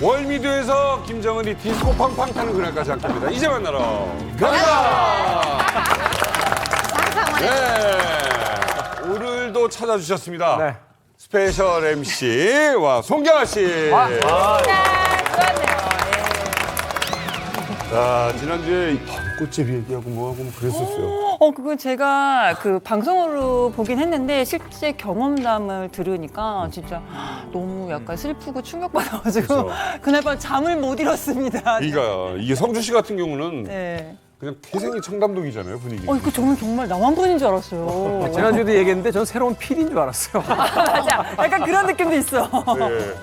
월미도에서 김정은이 디스코 팡팡 타는 그날까지 함께합니다. 이제 만나러 가자! 네. 오늘도 찾아주셨습니다. 네. 스페셜 MC와 송경아 씨. 자, 지난주에 꽃제비 얘기하고 뭐하고 그랬었어요. 그건 제가 그 방송으로 보긴 했는데 실제 경험담을 들으니까 진짜 너무 약간 슬프고 충격받아가지고 그렇죠. 그날 밤 잠을 못 잃었습니다. 그러니까 이게 성주 씨 같은 경우는 네. 그냥 태생이 청담동이잖아요, 분위기. 이거 저는 정말 나만 보는 줄 알았어요. 지난주에도 얘기했는데 전 새로운 PD인 줄 알았어요. 맞아. 약간 그런 느낌도 있어. 네.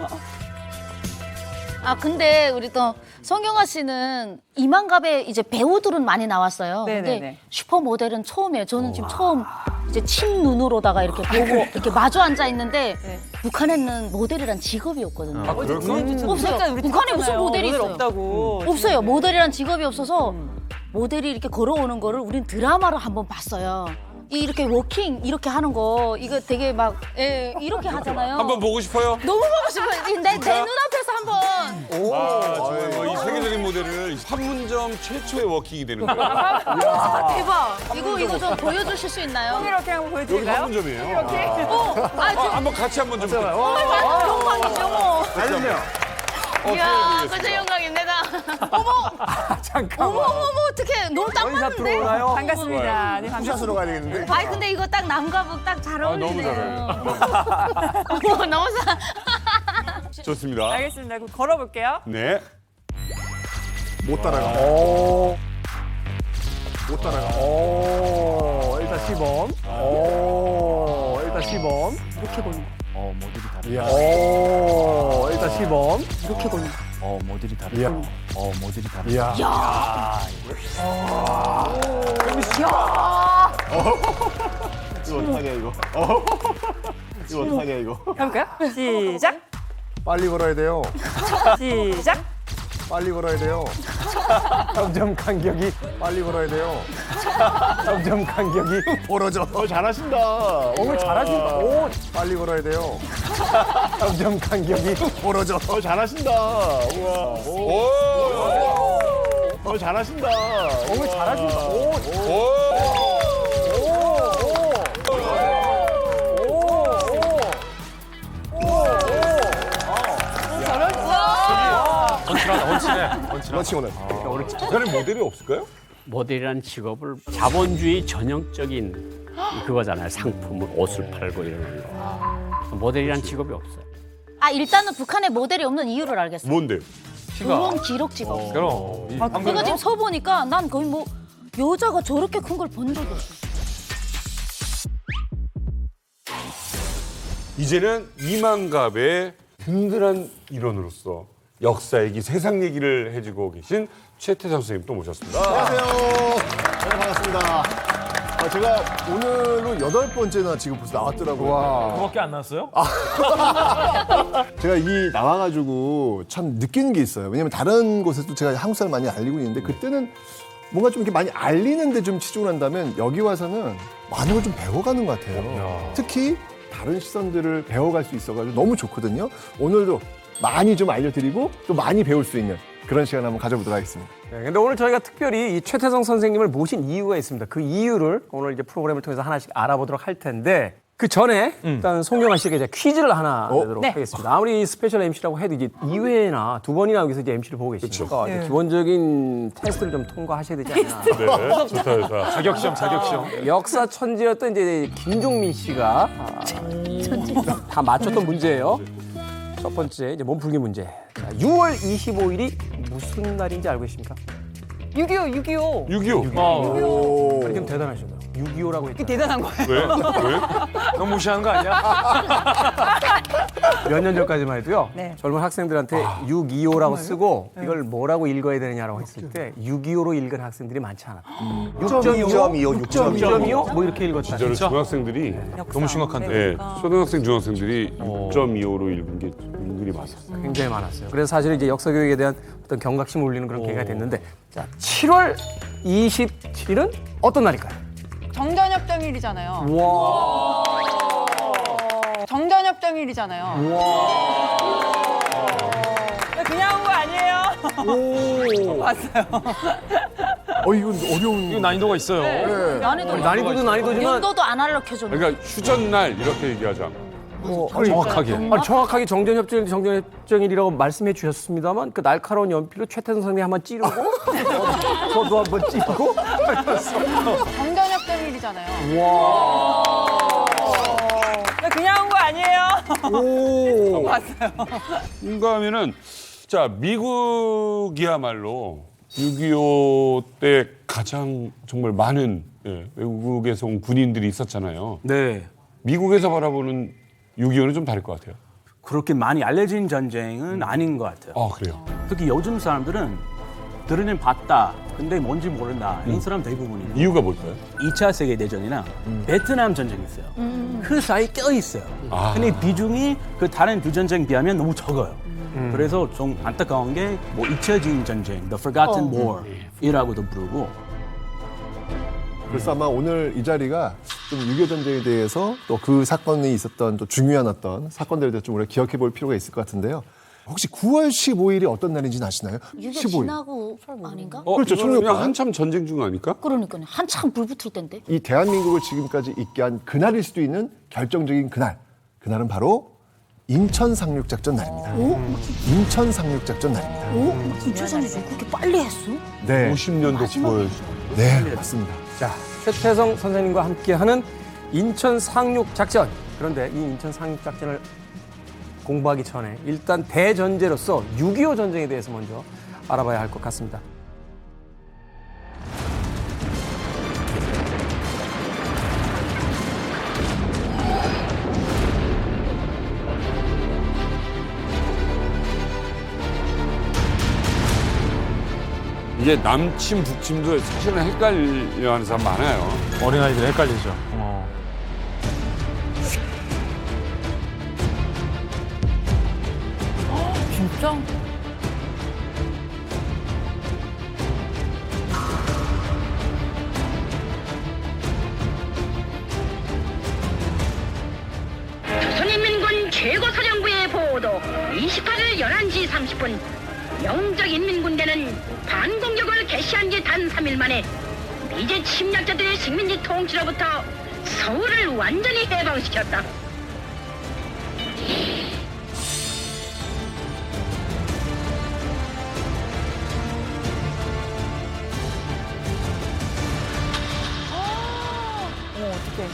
아 근데 우리 또 성경아 씨는 이만갑에 이제 배우들은 많이 나왔어요. 네네네. 근데 슈퍼 모델은 처음이에요. 저는 지금 처음 이제 침 눈으로다가 이렇게 보고 이렇게 마주 앉아 있는데 네. 북한에는 모델이란 직업이 없거든요. 없어요. 북한에 무슨 모델이 있어요? 없다고. 없어요. 모델이란 직업이 없어서 모델이 이렇게 걸어오는 거를 우린 드라마로 한번 봤어요. 이렇게 워킹 이렇게 하는 거 이거 되게 막 이렇게 하잖아요. 한번 보고 싶어요? 너무 보고 싶어요. 내 눈앞에서 한번. 이 세계적인 모델을 판문점 최초의 워킹이 되는 거예요. 대박. 이거 좀 보여주실 수 있나요? 이렇게 한번 여기 보여드릴까요? 판문점이에요. 아, 같이 한번 좀. 영광이죠, 뭐. 아니요. 이야, 그저 영광입니다. 잠깐만. 어머, 어떡해. 너무 딱 원샷 맞는데? 들어오나요? 반갑습니다. 네, 반갑습니다. 가야 되겠는데? 아이, 근데 이거 딱 남과북 딱 잘 너무 어울리네요. 어머, 너무 좋습니다. 알겠습니다. 그럼 걸어볼게요. 네. 못 따라가. 못 따라가. 일단 시범. 일단 시범. 이렇게 보는 거. 모델이 다르다. 일단 시범. 이렇게 보는 거. 모델이 다르다. 모델이 다르다. 이야. 이거 어떡하냐, 이거. 이거 어떡하냐, 이거. 해볼까요? 시작. 빨리 걸어야 돼요. 시작. 빨리 걸어야 돼요. 점점 간격이 빨리 걸어야 돼요. 점점 간격이 벌어져. 잘하신다. 오늘 잘하신다. 오, 빨리 걸어야 돼요. 점점 간격이 벌어져. 잘하신다. 우와. 오! 잘하신다. 오늘 잘하신다. 오, 오! 그렇지, 오늘. 북한에 모델이 없을까요? 모델이라는 직업을 자본주의 전형적인 그거잖아요. 상품을 옷을 팔고 이러는 거. 모델이라는 직업이 없어요. 아, 일단은 북한에 모델이 없는 이유를 알겠어요. 뭔데요? 결혼 기록 직업. 그럼. 내가 지금 서 보니까 난 거의 뭐 여자가 저렇게 큰 걸 본 적이 없어. 이제는 이만갑의 든든한 일원으로서 역사 얘기, 세상 얘기를 해주고 계신 최태성 선생님 또 모셨습니다. 안녕하세요. 네, 반갑습니다. 제가 오늘로 8번째나 지금 벌써 나왔더라고요. 그밖에 안 났어요? 제가 이 나와가지고 참 느끼는 게 있어요. 왜냐면 다른 곳에서도 제가 한국사를 많이 알리고 있는데 그때는 뭔가 좀 이렇게 많이 알리는데 좀 치중을 한다면 여기 와서는 많은 걸 좀 배워가는 것 같아요. 특히 다른 시선들을 배워갈 수 있어가지고 너무 좋거든요. 오늘도 많이 좀 알려드리고 또 많이 배울 수 있는 그런 시간 한번 가져보도록 하겠습니다. 네, 근데 오늘 저희가 특별히 이 최태성 선생님을 모신 이유가 있습니다. 그 이유를 오늘 이제 프로그램을 통해서 하나씩 알아보도록 할 텐데 그 전에 일단 송경아 씨에게 이제 퀴즈를 하나 내도록 네. 하겠습니다. 아무리 스페셜 MC라고 해도 이제 2회나 2번이나 여기서 이제 MC를 보고 계시니까 이제 기본적인 테스트를 좀 통과하셔야 되지 않나. 네, 좋다, 좋다. 자격시험. 역사 천재였던 이제 김종민 씨가 다 맞췄던 문제예요. 첫 번째 이제 몸풀기 문제. 자, 6월 25일이 무슨 날인지 알고 계십니까? 6.25, 6.25. 6.25. 아니, 좀 대단하시네요. 6.25라고 했죠. 대단한 거예요. 왜? 왜? 너무 무시하는 거 아니야? 몇 년 전까지만 해도요. 네. 젊은 학생들한테 6.25라고 쓰고 이걸 뭐라고 읽어야 되느냐라고 했을 때 6.25로 읽은 학생들이 많지 않았다. 6.25, 6.25? 뭐 이렇게 읽었다. 저는 중학생들이 너무 심각한데. 네, 초등학생, 중학생들이 6.25로 읽은 게 은근히 많았어요. 굉장히 많았어요. 그래서 사실은 이제 역사 교육에 대한 어떤 경각심을 울리는 그런 계기가 됐는데 자, 7월 27일은 어떤 날일까요? 정전협정일이잖아요. 와. 정전협정일이잖아요. 그냥 온 거 아니에요? 이건 어려운. 이거 난이도가 있어요. 네. 난이도도 난이도지만 연도도 안 알려켜줬네. 그러니까 휴전날 이렇게 얘기하자. 정확하게. 아니, 정확하게 정전협정일이라고 말씀해 주셨습니다만 그 날카로운 연필로 최태성 선생님 한번 찌르고 저도 한번 찌르고 정전협정일이잖아요. 와. 그냥 온 거 아니에요? 뭔가 하면은 자 미국이야말로 6.25 때 가장 정말 많은 외국에서 온 군인들이 있었잖아요. 네. 미국에서 바라보는 6.25는 좀 다를 것 같아요. 그렇게 많이 알려진 전쟁은 아닌 것 같아요. 아 그래요? 특히 요즘 사람들은 들으는 봤다. 근데 뭔지 모른다. 이런 사람 대부분이에요. 이유가 뭘까요? 2차 세계대전이나 베트남 전쟁이 있어요. 그 사이에 껴있어요. 아. 근데 비중이 그 다른 두 전쟁 비하면 너무 적어요. 그래서 좀 안타까운 게 뭐 잊혀진 전쟁, The Forgotten War이라고도 부르고 그래서 아마 오늘 이 자리가 좀 6.25 전쟁에 대해서 또 그 사건이 있었던 또 중요한 어떤 사건들에 대해서 좀 우리가 기억해 볼 필요가 있을 것 같은데요. 혹시 9월 15일이 어떤 날인지는 아시나요? 6.25 지나고 아닌가? 그렇죠, 이거는 그냥 총력파. 한참 전쟁 중 아닐까? 그러니까요. 한참 불 붙을 텐데. 이 대한민국을 지금까지 있게 한 그날일 수도 있는 결정적인 그날. 그날은 바로 인천 상륙작전 날입니다. 인천 상륙작전 날입니다. 오? 김철선이 좀 그렇게 빨리 했어? 네. 50년도 9월. 네, 맞습니다. 자 최태성 선생님과 함께하는 인천 상륙 작전. 그런데 이 인천 상륙 작전을 공부하기 전에 일단 대전제로서 6.25 전쟁에 대해서 먼저 알아봐야 할 것 같습니다. 이게 남침 북침도 사실은 헷갈려하는 사람 많아요. 어린아이들 헷갈리죠. 진짜? 조선인민군 최고사령부의 보도 28일 11시 30분 영적인민군대는 반공격을 개시한 지 단 3일 만에 미제 침략자들의 식민지 통치로부터 서울을 완전히 해방시켰다. 어머, 어떡해.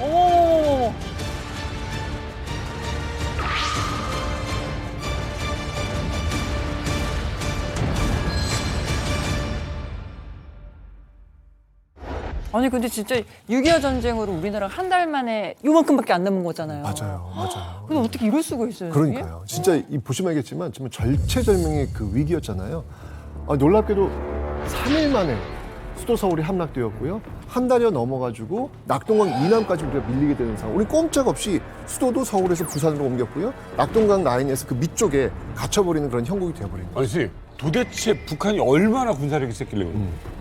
어머. 아니 근데 진짜 6.25 전쟁으로 우리나라가 한 달 만에 요만큼밖에 안 남은 거잖아요. 맞아요, 맞아요. 근데 어떻게 이럴 수가 있어요? 이게? 그러니까요. 진짜 이 보시면 알겠지만 정말 절체절명의 그 위기였잖아요. 놀랍게도 3일 만에 수도 서울이 함락되었고요. 한 달여 넘어가지고 낙동강 이남까지 우리가 밀리게 되는 상황. 우리 꼼짝없이 수도도 서울에서 부산으로 옮겼고요. 낙동강 라인에서 그 밑쪽에 갇혀버리는 그런 형국이 되어버린 거예요. 아니 선생님 도대체 북한이 얼마나 군사력이 셌길래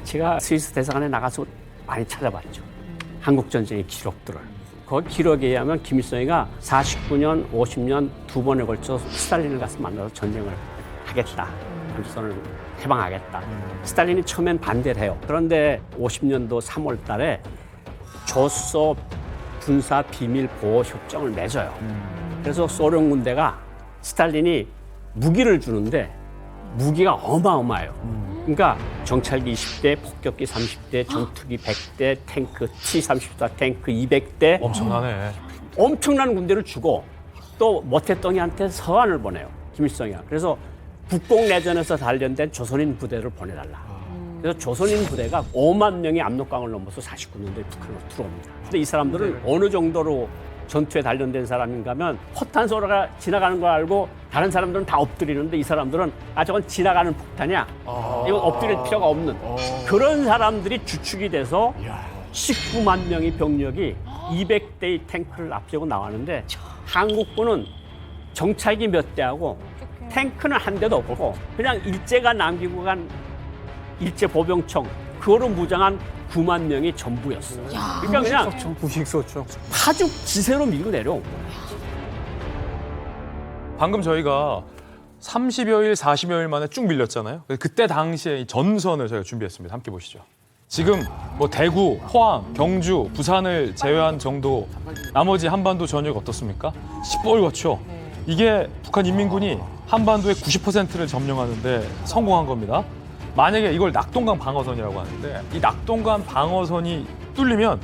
제가 스위스 대사관에 나가서 많이 찾아봤죠. 한국 전쟁의 기록들을. 그 기록에 의하면 김일성이가 49년, 50년 두 번에 걸쳐 스탈린을 가서 만나서 전쟁을 하겠다. 조선을 해방하겠다. 스탈린이 처음엔 반대를 해요. 그런데 50년도 3월 달에 조소 군사 비밀 보호 협정을 맺어요. 그래서 소련 군대가 스탈린이 무기를 주는데 무기가 어마어마해요. 그러니까 정찰기 20대, 폭격기 30대, 전투기 100대, 탱크 T-34 탱크 200대 엄청나네. 엄청난 군대를 주고 또 모태덩이한테 서한을 보내요. 김일성이가. 그래서 국공내전에서 단련된 조선인 부대를 보내달라. 그래서 조선인 부대가 5만 명이 압록강을 넘어서 49년도에 북한으로 들어옵니다. 근데 이 사람들은 어느 정도로 전투에 단련된 사람인가 하면 포탄소가 지나가는 걸 알고 다른 사람들은 다 엎드리는데 이 사람들은 저건 지나가는 폭탄이야. 이건 엎드릴 필요가 없는 그런 사람들이 주축이 돼서 19만 명의 병력이 200대의 탱크를 앞세우고 나왔는데 한국군은 정찰기 몇 대하고 탱크는 한 대도 없고 그냥 일제가 남기고 간 일제 보병청 그거로 무장한 9만 명이 전부였어. 그러니까 그냥 부식소총. 파죽 지세로 밀고 내려온 거야. 방금 저희가 30여일, 40여일 만에 쭉 밀렸잖아요. 그때 당시에 이 전선을 저희가 준비했습니다. 함께 보시죠. 지금 뭐 대구, 포항, 경주, 부산을 제외한 정도 나머지 한반도 전역 어떻습니까? 시뻘겋죠. 이게 북한 인민군이 한반도의 90%를 점령하는데 성공한 겁니다. 만약에 이걸 낙동강 방어선이라고 하는데 이 낙동강 방어선이 뚫리면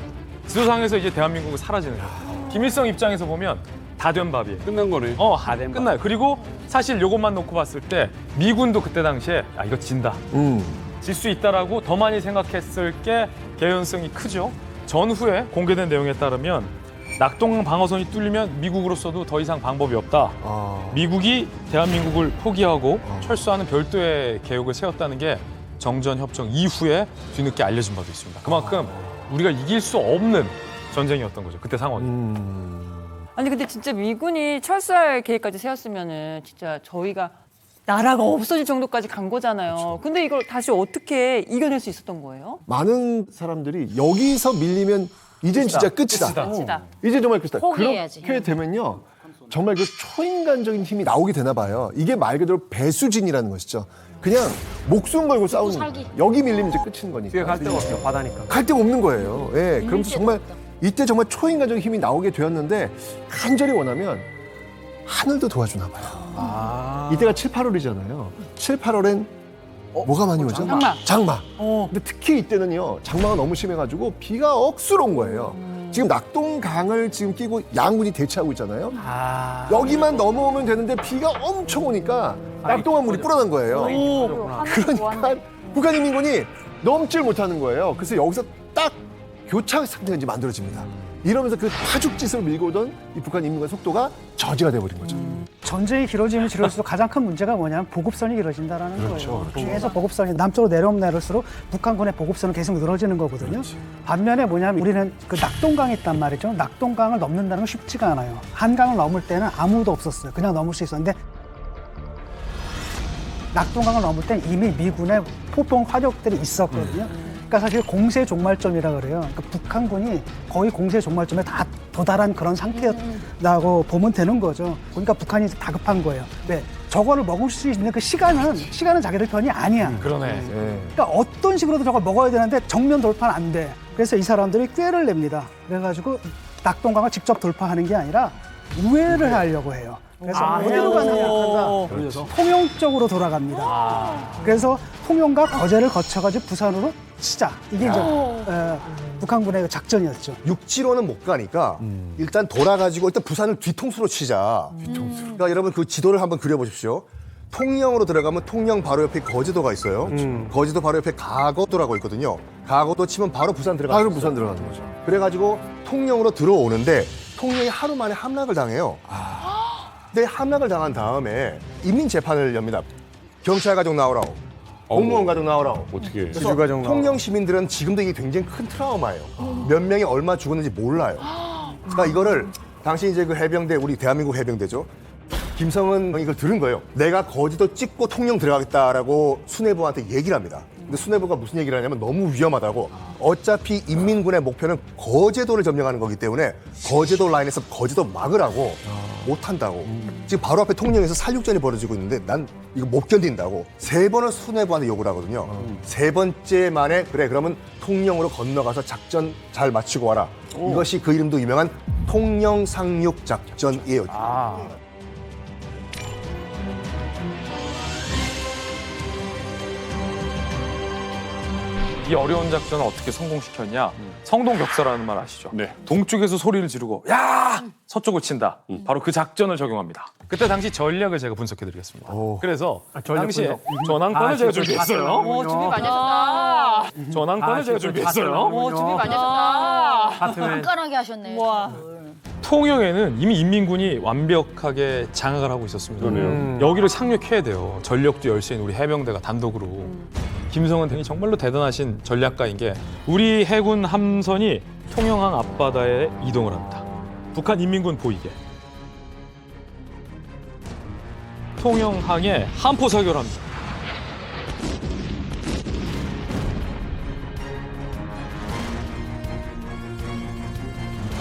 지도상에서 이제 대한민국은 사라지는 거예요. 김일성 입장에서 보면 다 된 밥이에요. 끝난 거네. 끝나요. 그리고 사실 요것만 놓고 봤을 때 미군도 그때 당시에 야 이거 진다. 질 수 있다라고 더 많이 생각했을 게 개연성이 크죠. 전후에 공개된 내용에 따르면 낙동강 방어선이 뚫리면 미국으로서도 더 이상 방법이 없다. 미국이 대한민국을 포기하고 철수하는 별도의 계획을 세웠다는 게 정전협정 이후에 뒤늦게 알려진 바도 있습니다. 그만큼 우리가 이길 수 없는 전쟁이었던 거죠. 그때 상황이. 아니 근데 진짜 미군이 철수할 계획까지 세웠으면은 진짜 저희가 나라가 없어질 정도까지 간 거잖아요. 그렇죠. 근데 이걸 다시 어떻게 이겨낼 수 있었던 거예요? 많은 사람들이 여기서 밀리면 이젠 진짜 끝이다. 끝이다. 이제 정말 끝이다. 포기해야지. 그렇게 되면요. 정말 그 초인간적인 힘이 나오게 되나 봐요. 이게 말 그대로 배수진이라는 것이죠. 그냥 목숨 걸고 싸우는 거예요. 여기 밀리면 이제 끝인 거니까. 뒤에 갈 데가 없죠. 바다니까. 갈 데가 없는 거예요. 예. 그러면서 정말 이때 정말 초인간적인 힘이 나오게 되었는데 간절히 원하면 하늘도 도와주나 봐요. 이때가 7, 8월이잖아요. 7, 8월엔 뭐가 많이 오죠? 장마. 근데 특히 이때는요. 장마가 너무 심해가지고 비가 억수로 온 거예요. 지금 낙동강을 지금 끼고 양군이 대치하고 있잖아요. 여기만 넘어오면 되는데 비가 엄청 오니까 낙동강 물이 불어난 거예요. 그러니까 북한 인민군이 넘질 못하는 거예요. 그래서 여기서 딱 교착 상태가 이제 만들어집니다. 이러면서 그 파죽짓으로 밀고 오던 이 북한 인민군의 속도가 저지가 돼버린 거죠. 전쟁이 길어지면 길어질수록 가장 큰 문제가 뭐냐면 보급선이 길어진다라는 거예요. 계속 보급선이 남쪽으로 내려오면 내려올수록 북한군의 보급선은 계속 늘어지는 거거든요. 반면에 뭐냐면 우리는 그 낙동강이 있단 말이죠. 낙동강을 넘는다는 건 쉽지가 않아요. 한강을 넘을 때는 아무도 없었어요. 그냥 넘을 수 있었는데 낙동강을 넘을 땐 이미 미군의 포병 화력들이 있었거든요. 그러니까 사실 공세 종말점이라 그래요. 그러니까 북한군이 거의 공세 종말점에 다 도달한 그런 상태였다고 보면 되는 거죠. 그러니까 북한이 다급한 거예요. 왜? 저거를 먹을 수 있는 그 시간은 자기들 편이 아니야. 그러네. 그러니까 어떤 식으로도 저걸 먹어야 되는데 정면 돌파는 안 돼. 그래서 이 사람들이 꾀를 냅니다. 그래가지고 낙동강을 직접 돌파하는 게 아니라 우회를 하려고 해요. 그래서 어디로 가느냐? 통영 쪽으로 돌아갑니다. 그래서 통영과 거제를 거쳐가지고 부산으로 치자. 이게 이제 북한군의 작전이었죠. 육지로는 못 가니까 일단 돌아가지고 일단 부산을 뒤통수로 치자. 그러니까 여러분 그 지도를 한번 그려보십시오. 통영으로 들어가면 통영 바로 옆에 거제도가 있어요. 거제도 바로 옆에 가거도라고 있거든요. 가거도 치면 바로 부산 들어가는 바로 부산 들어가는 거죠. 그래가지고 통영으로 들어오는데 통영이 하루 만에 함락을 당해요. 근데 함락을 당한 다음에 인민재판을 엽니다. 경찰 가족 나오라고. 공무원 가족 나오라고. 어떻게? 그래서 통영 시민들은 지금도 이게 굉장히 큰 트라우마예요. 몇 명이 얼마 죽었는지 몰라요. 그러니까 이거를 당시 이제 그 해병대, 우리 대한민국 해병대죠. 김성은 형이 이걸 들은 거예요. 내가 거제도 찍고 통영 들어가겠다라고 수뇌부한테 얘기를 합니다. 근데 수뇌부가 무슨 얘기를 하냐면 너무 위험하다고. 어차피 인민군의 목표는 거제도를 점령하는 거기 때문에 거제도 라인에서 거제도 막으라고 못한다고. 지금 바로 앞에 통영에서 살육전이 벌어지고 있는데 난 이거 못 견딘다고. 3번을 수뇌부한테 요구를 하거든요. 3번째 만에 그래 그러면 통영으로 건너가서 작전 잘 마치고 와라. 이것이 그 이름도 유명한 통영상륙작전이에요. 이 어려운 작전을 어떻게 성공시켰냐? 성동격사라는 말 아시죠? 네. 동쪽에서 소리를 지르고 야! 서쪽을 친다. 바로 그 작전을 적용합니다. 그때 당시 전략을 제가 분석해드리겠습니다. 그래서 당시에 전황권을 제가 준비했어요. 준비 많이 하셨다. 전황권을 제가 준비했어요. 준비 많이 하셨다. 깐깐하게 하셨네. 와. 통영에는 이미 인민군이 완벽하게 장악을 하고 있었습니다. 여기를 상륙해야 돼요. 전력도 열세인 우리 해병대가 단독으로. 김성은 등이 정말로 대단하신 전략가인 게 우리 해군 함선이 통영항 앞바다에 이동을 합니다. 북한 인민군 보이게. 통영항에 함포 사격을 합니다.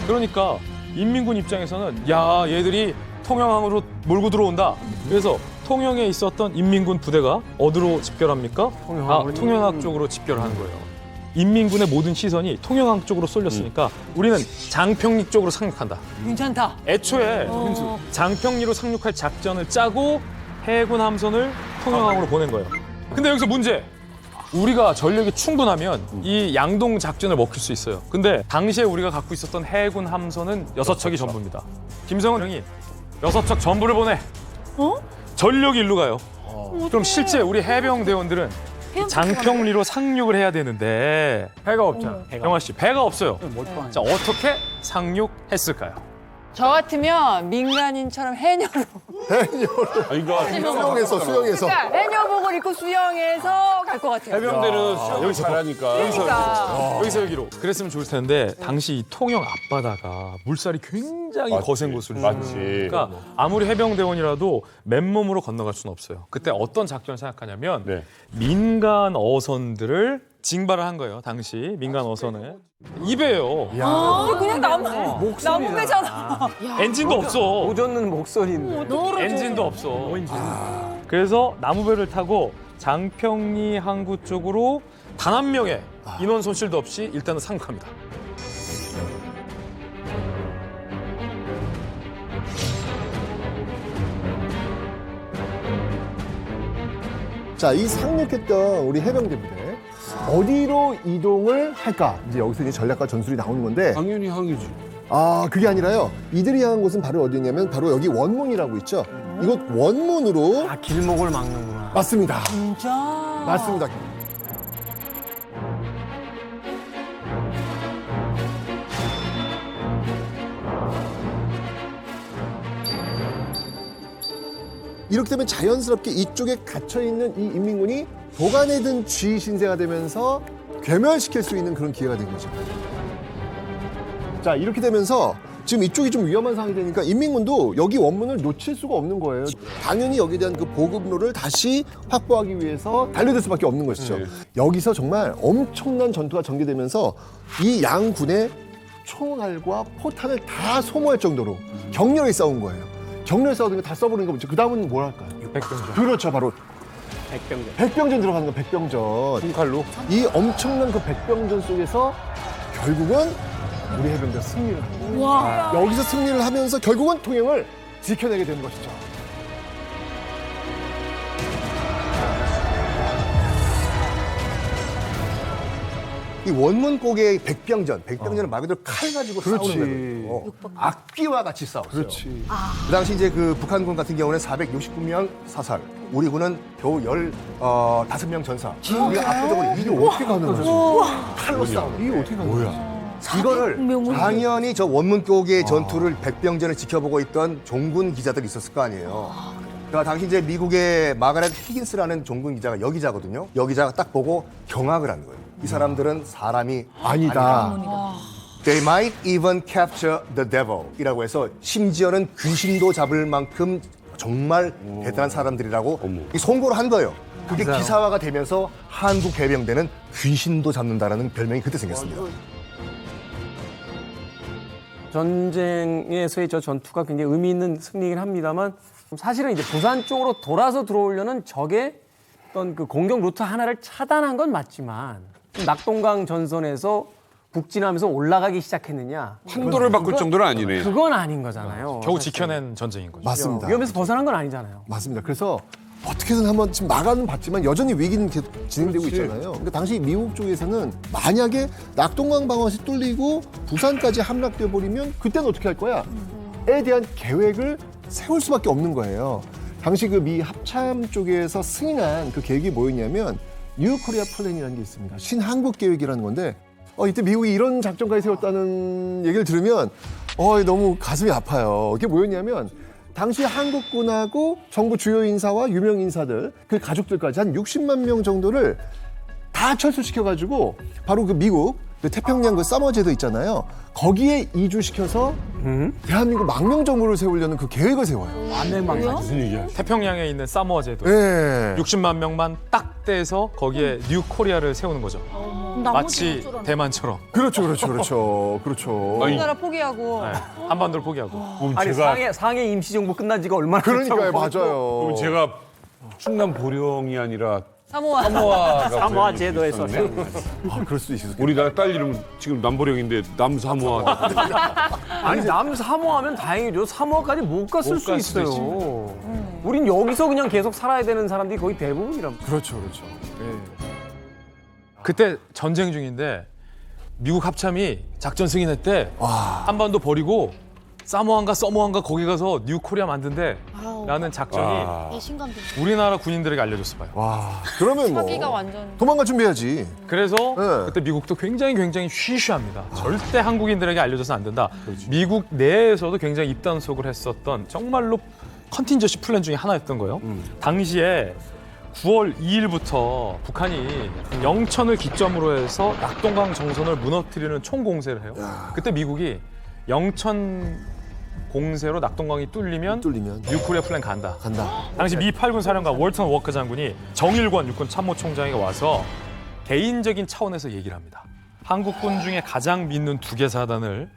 그러니까 인민군 입장에서는 야 얘들이 통영항으로 몰고 들어온다. 그래서 통영에 있었던 인민군 부대가 어디로 집결합니까? 통영항 쪽으로 집결하는 거예요. 인민군의 모든 시선이 통영항 쪽으로 쏠렸으니까 우리는 장평리 쪽으로 상륙한다. 괜찮다. 애초에 장평리로 상륙할 작전을 짜고 해군 함선을 통영항으로 보낸 거예요. 근데 여기서 문제. 우리가 전력이 충분하면 이 양동 작전을 먹힐 수 있어요. 근데 당시에 우리가 갖고 있었던 해군 함선은 6척이 전부입니다. 김성은 형이 6척 전부를 보내. 전력이 일로 가요. 그럼 실제 우리 해병대원들은 장평리로 상륙을 해야 되는데 배가 없잖아. 영화 씨, 배가 없어요. 자, 어떻게 상륙했을까요? 저 같으면 민간인처럼 해녀로. 수영해서. 그러니까 해녀복을 입고 수영해서 갈 것 같아요. 해병대는 여기서 잘하니까. 여기서 여기로. 그랬으면 좋을 텐데 당시 이 통영 앞바다가 물살이 굉장히 거센 곳을 맞지. 그러니까 아무리 해병대원이라도 맨몸으로 건너갈 수는 없어요. 그때 어떤 작전을 생각하냐면 네. 민간 어선들을 징발을 한 거예요. 당시 민간 어선을. 입에요. 그냥 나무 배잖아. 엔진도 없어. 오젓는 목소리인데. 엔진도 없어. 그래서 나무배를 타고 장평리 항구 쪽으로 단 한 명의 인원 손실도 없이 일단은 상륙합니다. 자, 이 상륙했던 우리 해병대 부대 어디로 이동을 할까? 이제 여기서 이제 전략과 전술이 나오는 건데 당연히 항이지. 아, 그게 아니라요. 이들이 향한 곳은 바로 어디냐면 바로 여기 원문이라고 있죠. 이곳 원문으로 길목을 막는구나. 맞습니다. 진짜? 맞습니다. 이렇게 되면 자연스럽게 이쪽에 갇혀있는 이 인민군이 도간에 든 쥐 신세가 되면서 괴멸시킬 수 있는 그런 기회가 된 거죠. 자, 이렇게 되면서 지금 이쪽이 좀 위험한 상황이 되니까 인민군도 여기 원문을 놓칠 수가 없는 거예요. 당연히 여기에 대한 그 보급로를 다시 확보하기 위해서 달려들 수밖에 없는 것이죠. 여기서 정말 엄청난 전투가 전개되면서 이 양군의 총알과 포탄을 다 소모할 정도로 격렬히 싸운 거예요. 격렬히 싸우는 거 다 써버리는 거 보죠. 그 다음은 뭘 할까요? 백병전. 그렇죠, 바로 백병전. 백병전 들어가는 거, 백병전. 총칼로. 이 엄청난 그 백병전 속에서 결국은 우리 해병대가 승리를 합니다. 와. 여기서 승리를 하면서 결국은 통영을 지켜내게 되는 것이죠. 이 원문 꼭의 백병전은 말 그대로 칼 가지고 싸우는 거예요. 악기와 같이 싸웠어요. 그렇지. 그 당시 이제 그 북한군 같은 경우는 469명 사살, 우리 군은 겨우 15명 전사. 우리가 압도적으로 이게 어떻게 가능하지? 칼로 싸우는 이게 어떻게 가능하지? 이거를 당연히 저 원문 꼭의 전투를 백병전을 지켜보고 있던 종군 기자들이 있었을 거 아니에요. 그러니까 당시 이제 미국의 마가렛 히긴스라는 종군 기자가 여기자거든요. 여기자가 딱 보고 경악을 한 거예요. 이 사람들은 사람이 아니다. They might even capture the devil 이라고 해서 심지어는 귀신도 잡을 만큼 정말 대단한 사람들이라고 이 송고를 한 거예요. 그게 기사화가 되면서 한국 해병대는 귀신도 잡는다라는 별명이 그때 생겼습니다. 전쟁에서의 저 전투가 굉장히 의미 있는 승리이긴 합니다만 사실은 이제 부산 쪽으로 돌아서 들어오려는 적의 어떤 그 공격 루트 하나를 차단한 건 맞지만 낙동강 전선에서 북진하면서 올라가기 시작했느냐. 판도를 바꿀 정도는 아니네. 그건 아닌 거잖아요. 겨우 지켜낸 전쟁인 거죠. 맞습니다. 위험에서 벗어난 건 아니잖아요. 맞습니다. 그래서 어떻게든 한번 지금 막아는 봤지만 여전히 위기는 계속 진행되고 있잖아요. 그러니까 당시 미국 쪽에서는 만약에 낙동강 방어시 뚫리고 부산까지 함락돼 버리면 그때는 어떻게 할 거야? 에 대한 계획을 세울 수밖에 없는 거예요. 당시 그 미 합참 쪽에서 승인한 그 계획이 뭐였냐면 뉴 코리아 플랜이라는 게 있습니다. 신한국 계획이라는 건데 이때 미국이 이런 작전까지 세웠다는 얘기를 들으면 너무 가슴이 아파요. 이게 뭐였냐면 당시 한국군하고 정부 주요 인사와 유명 인사들 그 가족들까지 한 60만 명 정도를 다 철수시켜가지고 바로 그 미국 그 태평양 그 서머제도 있잖아요. 거기에 이주시켜서 대한민국 망명정부를 세우려는 그 계획을 세워요. 무슨 얘기야? 태평양에 있는 사모아 제도. 예. 60만 명만 딱 떼서 거기에 뉴 코리아를 세우는 거죠. 마치 대만처럼. 그렇죠. 우리나라 포기하고 네, 한반도를 포기하고. 그럼 아니 제가 상해 임시정부 끝난 지가 얼마나 그러니까요, 됐다고. 맞아요. 그럼 제가 충남 보령이 아니라 사모아. 사모아가 사모아 보령이 제도에서 있었네. 그럴 수도 있을 것 우리나라 딸 이름은 지금 남보령인데 남사모아. 아니 남 사모하면 다행이죠. 사모까지 못 갔을 못 수 갈 수도 있어요. 우린 여기서 그냥 계속 살아야 되는 사람들이 거의 대부분이란 말이에요. 그렇죠. 그때 전쟁 중인데 미국 합참이 작전 승인회 때 한반도 버리고 사모안가 서모안가 거기 가서 뉴 코리아 만든대 라는 작전이 배신감도. 우리나라 군인들에게 알려줬어 봐요. 와, 그러면 뭐 사기가 완전. 도망갈 준비해야지. 그래서 네. 그때 미국도 굉장히 쉬쉬합니다. 절대 한국인들에게 알려줘서 안 된다. 미국 내에서도 굉장히 입단속을 했었던 정말로 컨틴저시 플랜 중에 하나였던 거예요. 당시에 9월 2일부터 북한이 영천을 기점으로 해서 낙동강 정선을 무너뜨리는 총공세를 해요. 그때 미국이 영천 공세로 낙동강이 뚫리면 뉴코리아 플랜 간다. 당시 미 8군 사령관 월턴 워커 장군이 정일권 육군 참모총장이 와서 개인적인 차원에서 얘기를 합니다. 한국군 중에 가장 믿는 2개 사단을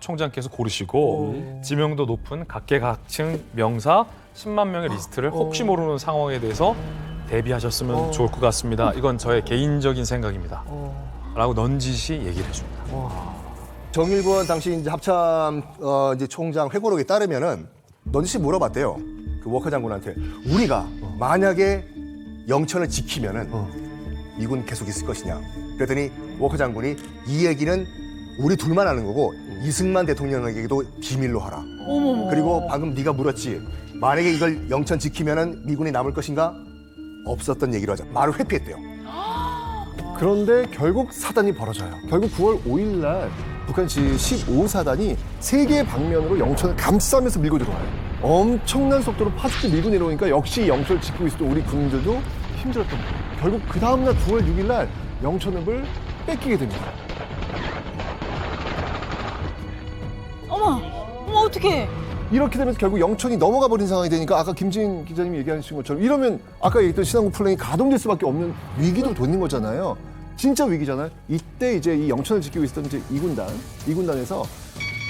총장께서 고르시고 지명도 높은 각계각층 명사 10만 명의 리스트를 혹시 모르는 상황에 대해서 대비하셨으면 좋을 것 같습니다. 이건 저의 개인적인 생각입니다. 라고 넌지시 얘기를 해줍니다. 정일권 당시 이제 합참 이제 총장 회고록에 따르면은 넌지 물어봤대요. 그 워커 장군한테 우리가 만약에 영천을 지키면은 미군 계속 있을 것이냐. 그랬더니 워커 장군이 이 얘기는 우리 둘만 아는 거고 이승만 대통령에게도 비밀로 하라. 그리고 방금 네가 물었지. 만약에 이걸 영천 지키면은 미군이 남을 것인가? 없었던 얘기로 하자. 말을 회피했대요. 그런데 결국 사단이 벌어져요. 결국 9월 5일 날 북한 제15사단이 3개의 방면으로 영천을 감싸면서 밀고 들어와요. 엄청난 속도로 파죽게 밀고 내려오니까 역시 영천을 지키고 있었던 우리 군인들도 힘들었던 거예요. 결국 그 다음날 9월 6일 날 영천읍을 뺏기게 됩니다. 어머 어떡해. 이렇게 되면서 결국 영천이 넘어가 버린 상황이 되니까 아까 김진 기자님이 얘기하신 것처럼 이러면 아까 얘기했던 신항구 플랜이 가동될 수밖에 없는 위기도 되는 거잖아요. 진짜 위기잖아요. 이때 이제 이 영천을 지키고 있었던 이제 2군단에서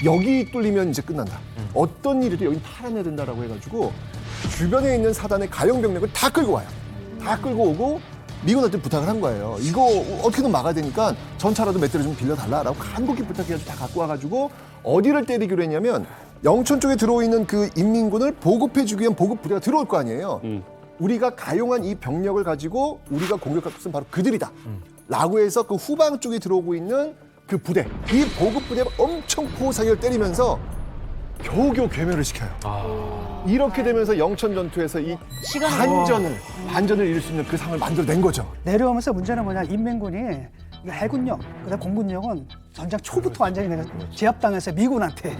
여기 뚫리면 이제 끝난다. 어떤 일이든 여기 팔아내야 된다라고 해가지고 주변에 있는 사단의 가용 병력을 다 끌고 와요. 다 끌고 오고 미군한테 부탁을 한 거예요. 이거 어떻게든 막아야 되니까 전차라도 몇 대를 좀 빌려달라라고 간곡히 부탁해가지고 다 갖고 와가지고 어디를 때리기로 했냐면 영천 쪽에 들어있는 그 인민군을 보급해주기 위한 보급 부대가 들어올 거 아니에요. 우리가 가용한 이 병력을 가지고 우리가 공격할 것은 바로 그들이다. 라고 해서 그 후방 쪽에 들어오고 있는 그 부대, 이 보급 부대가 엄청 포사기를 때리면서 겨우겨우 괴멸을 시켜요. 이렇게 되면서 영천 전투에서 이 반전을 이룰 수 있는 그 상황을 만들어낸 거죠. 내려오면서 문제는 뭐냐, 인민군이 해군력, 그다음 공군력은 전장 초부터 완전히 그냥 제압당해서 미군한테.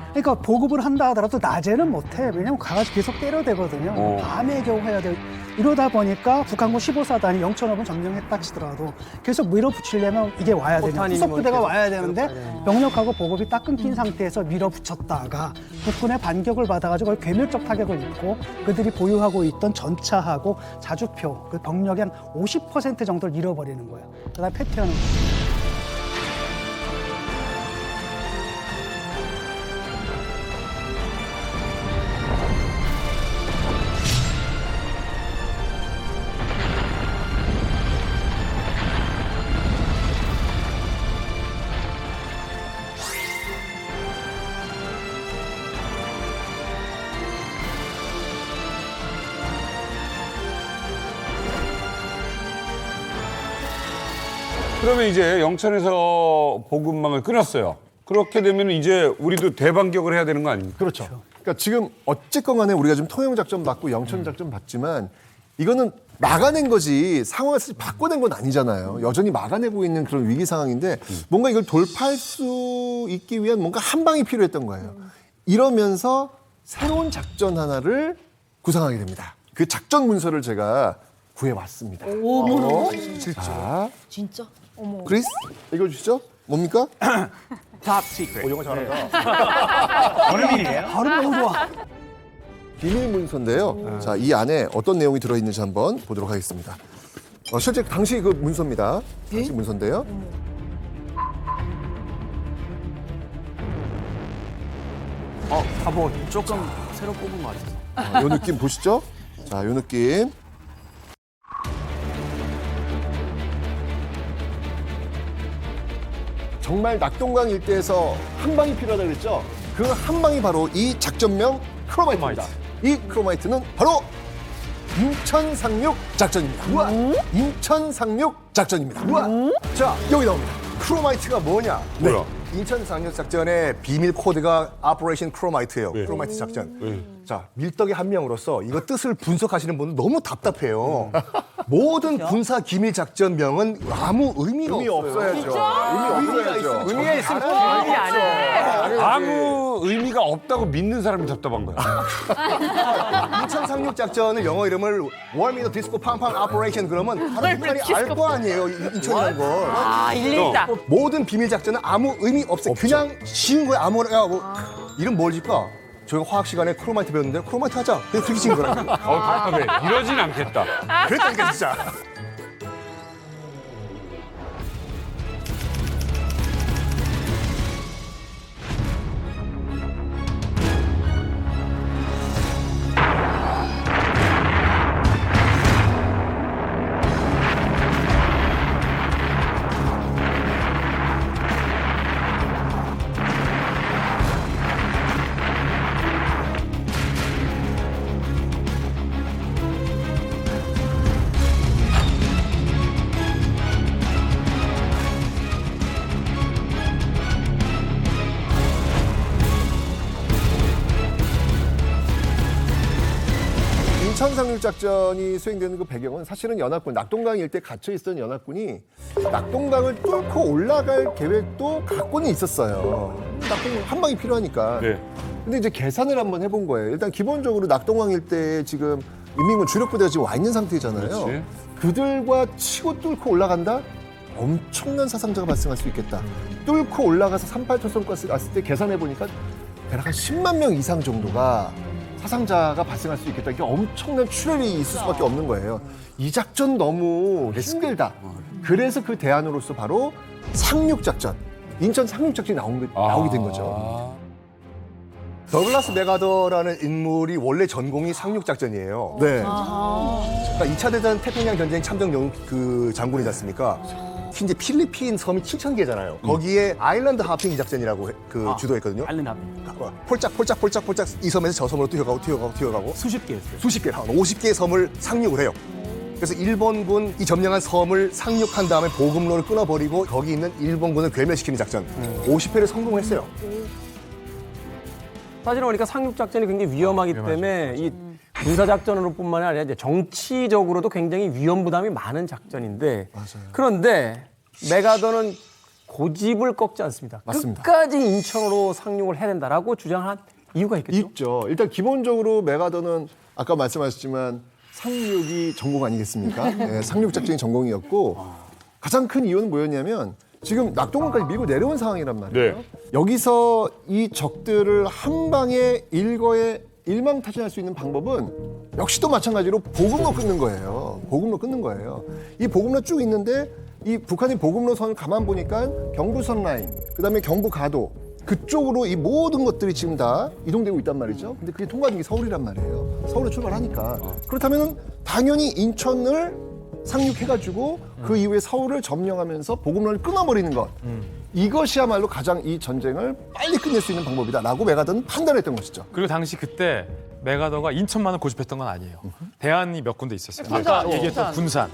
그러니까 보급을 한다 하더라도 낮에는 못해. 왜냐면 가가지고 계속 때려대거든요. 밤에 겨우 해야 돼. 이러다 보니까 북한군 15사단이 영천읍을 점령했다 치더라도 계속 밀어붙이려면 이게 와야 되냐. 후속부대가 와야 되는데 병력하고 보급이 딱 끊긴 상태에서 밀어붙였다가 북군의 반격을 받아가지고 괴멸적 타격을 입고 그들이 보유하고 있던 전차하고 자주표, 그 병력의 한 50% 정도를 잃어버리는 거예요. 그다음에 패퇴하는 거예요. 그러면 이제 영천에서 보급망을 끊었어요. 그렇게 되면 이제 우리도 대반격을 해야 되는 거 아닙니까? 그렇죠. 그러니까 지금 어쨌건 간에 우리가 지금 통영작전 받고 영천작전 받지만 이거는 막아낸 거지 상황을 사실 바꿔낸 건 아니잖아요. 여전히 막아내고 있는 그런 위기 상황인데 뭔가 이걸 돌파할 수 있기 위한 뭔가 한 방이 필요했던 거예요. 이러면서 새로운 작전 하나를 구상하게 됩니다. 그 작전 문서를 제가 구해왔습니다. 어머. 자, 진짜? 크리스 읽어주시죠. 뭡니까? top secret. 영어 잘한다. 어느 일이에요? 발음 너무 좋아. 비밀 문서인데요. 자, 이 안에 어떤 내용이 들어있는지 한번 보도록 하겠습니다. 실제 당시 그 문서입니다. 당시 문서인데요. 바보 조금 새로 뽑은 것 같아서. 요 느낌 보시죠? 자, 요 느낌. 정말 낙동강 일대에서 한 방이 필요하다고 그랬죠? 그 한 방이 바로 이 작전명 크로마이트입니다. 이 크로마이트는 바로 인천 상륙 작전입니다. 인천 상륙 작전입니다. 자, 여기 나옵니다. 크로마이트가 뭐냐? 뭐야? 인천 상륙 작전의 비밀 코드가 오퍼레이션 크로마이트예요. 크로마이트 작전. 자, 밀떡의 한 명으로서 이거 뜻을 분석하시는 분은 너무 답답해요. 모든 군사 기밀 작전명은 아무 의미가 없어야죠. 의미가 있으면 의미가 있으면 의미 아니에요. 아무 의미가 없다고 믿는 사람이 답답한 거야. 인천 상륙 작전을 영어 이름을 월미더 디스코 팡팡 오퍼레이션 그러면 다른 북한이 알 거 아니에요. 인천이라는 걸. 아, 일리 있다. 모든 비밀 작전은 아무 의미 없어요. 그냥 쉬운 거야. 아무거나. 야, 뭐 이름 뭘 질까? 저희가 화학 시간에 크로마이트 배웠는데 크로마이트 하자. 그냥 그렇게 지은 거라고. 답답해. 이러진 않겠다. 그랬다니까 진짜. 인천 상륙 작전이 수행되는 그 배경은 사실은 연합군, 낙동강 일대 갇혀 있었던 연합군이 낙동강을 뚫고 올라갈 계획도 갖고는 있었어요. 낙동강 한 방이 필요하니까. 네. 근데 이제 계산을 한번 해본 거예요. 일단 기본적으로 낙동강 일대에 지금 인민군 주력 부대가 지금 와 있는 상태잖아요. 그렇지. 그들과 치고 뚫고 올라간다? 엄청난 사상자가 발생할 수 있겠다. 뚫고 올라가서 38초선까지 갔을 때 계산해 보니까 대략 한 10만 명 이상 정도가 사상자가 발생할 수 있겠다. 이게 엄청난 출혈이 있을 수밖에 없는 거예요. 이 작전 너무 힘들다. 그래서 그 대안으로서 바로 상륙작전, 인천 상륙작전이 나오게 된 거죠. 더글라스 메가더라는 인물이 원래 전공이 상륙작전이에요. 네. 그러니까 2차 대전 태평양 전쟁 참전 그 장군이지 않습니까? 이제 필리핀 섬이 7,000개잖아요. 거기에 아일랜드 하핑 작전이라고 주도했거든요. 알렌 하빈. 폴짝 이 섬에서 저 섬으로 뛰어가고 수십 개 했어요. 수십 개, 한 50개의 섬을 상륙을 해요. 그래서 일본군 이 점령한 섬을 상륙한 다음에 보급로를 끊어버리고 거기 있는 일본군을 괴멸시키는 작전. 50회를 성공했어요. 사실은 그러니까 상륙작전이 굉장히 위험하기 때문에 이 군사작전으로뿐만 아니라 이제 정치적으로도 굉장히 위험 부담이 많은 작전인데 그런데 메가더는 고집을 꺾지 않습니다. 맞습니다. 끝까지 인천으로 상륙을 해야 된다라고 주장한 이유가 있겠죠. 있죠. 일단 기본적으로 메가더는 아까 말씀하셨지만 상륙이 전공 아니겠습니까? 네, 상륙작전이 전공이었고 가장 큰 이유는 뭐였냐면 지금 낙동강까지 밀고 내려온 상황이란 말이에요. 네. 여기서 이 적들을 한 방에 일망타진할 수 있는 방법은 역시 또 마찬가지로 보급로 끊는 거예요. 보급로 끊는 거예요. 이 보급로 쭉 있는데 이 북한이 보급로 선을 가만 보니까 경부선 라인, 그다음에 경부 가도 그쪽으로 이 모든 것들이 지금 다 이동되고 있단 말이죠. 근데 그게 통과하는 게 서울이란 말이에요. 서울에 출발하니까. 그렇다면 당연히 인천을 상륙해가지고 그 이후에 서울을 점령하면서 보급로를 끊어버리는 것. 이것이야말로 가장 이 전쟁을 빨리 끝낼 수 있는 방법이다라고 메가더는 판단했던 것이죠. 그리고 당시 그때 메가더가 인천만을 고집했던 건 아니에요. 대안이 몇 군데 있었어요. 아까 얘기했던 군산.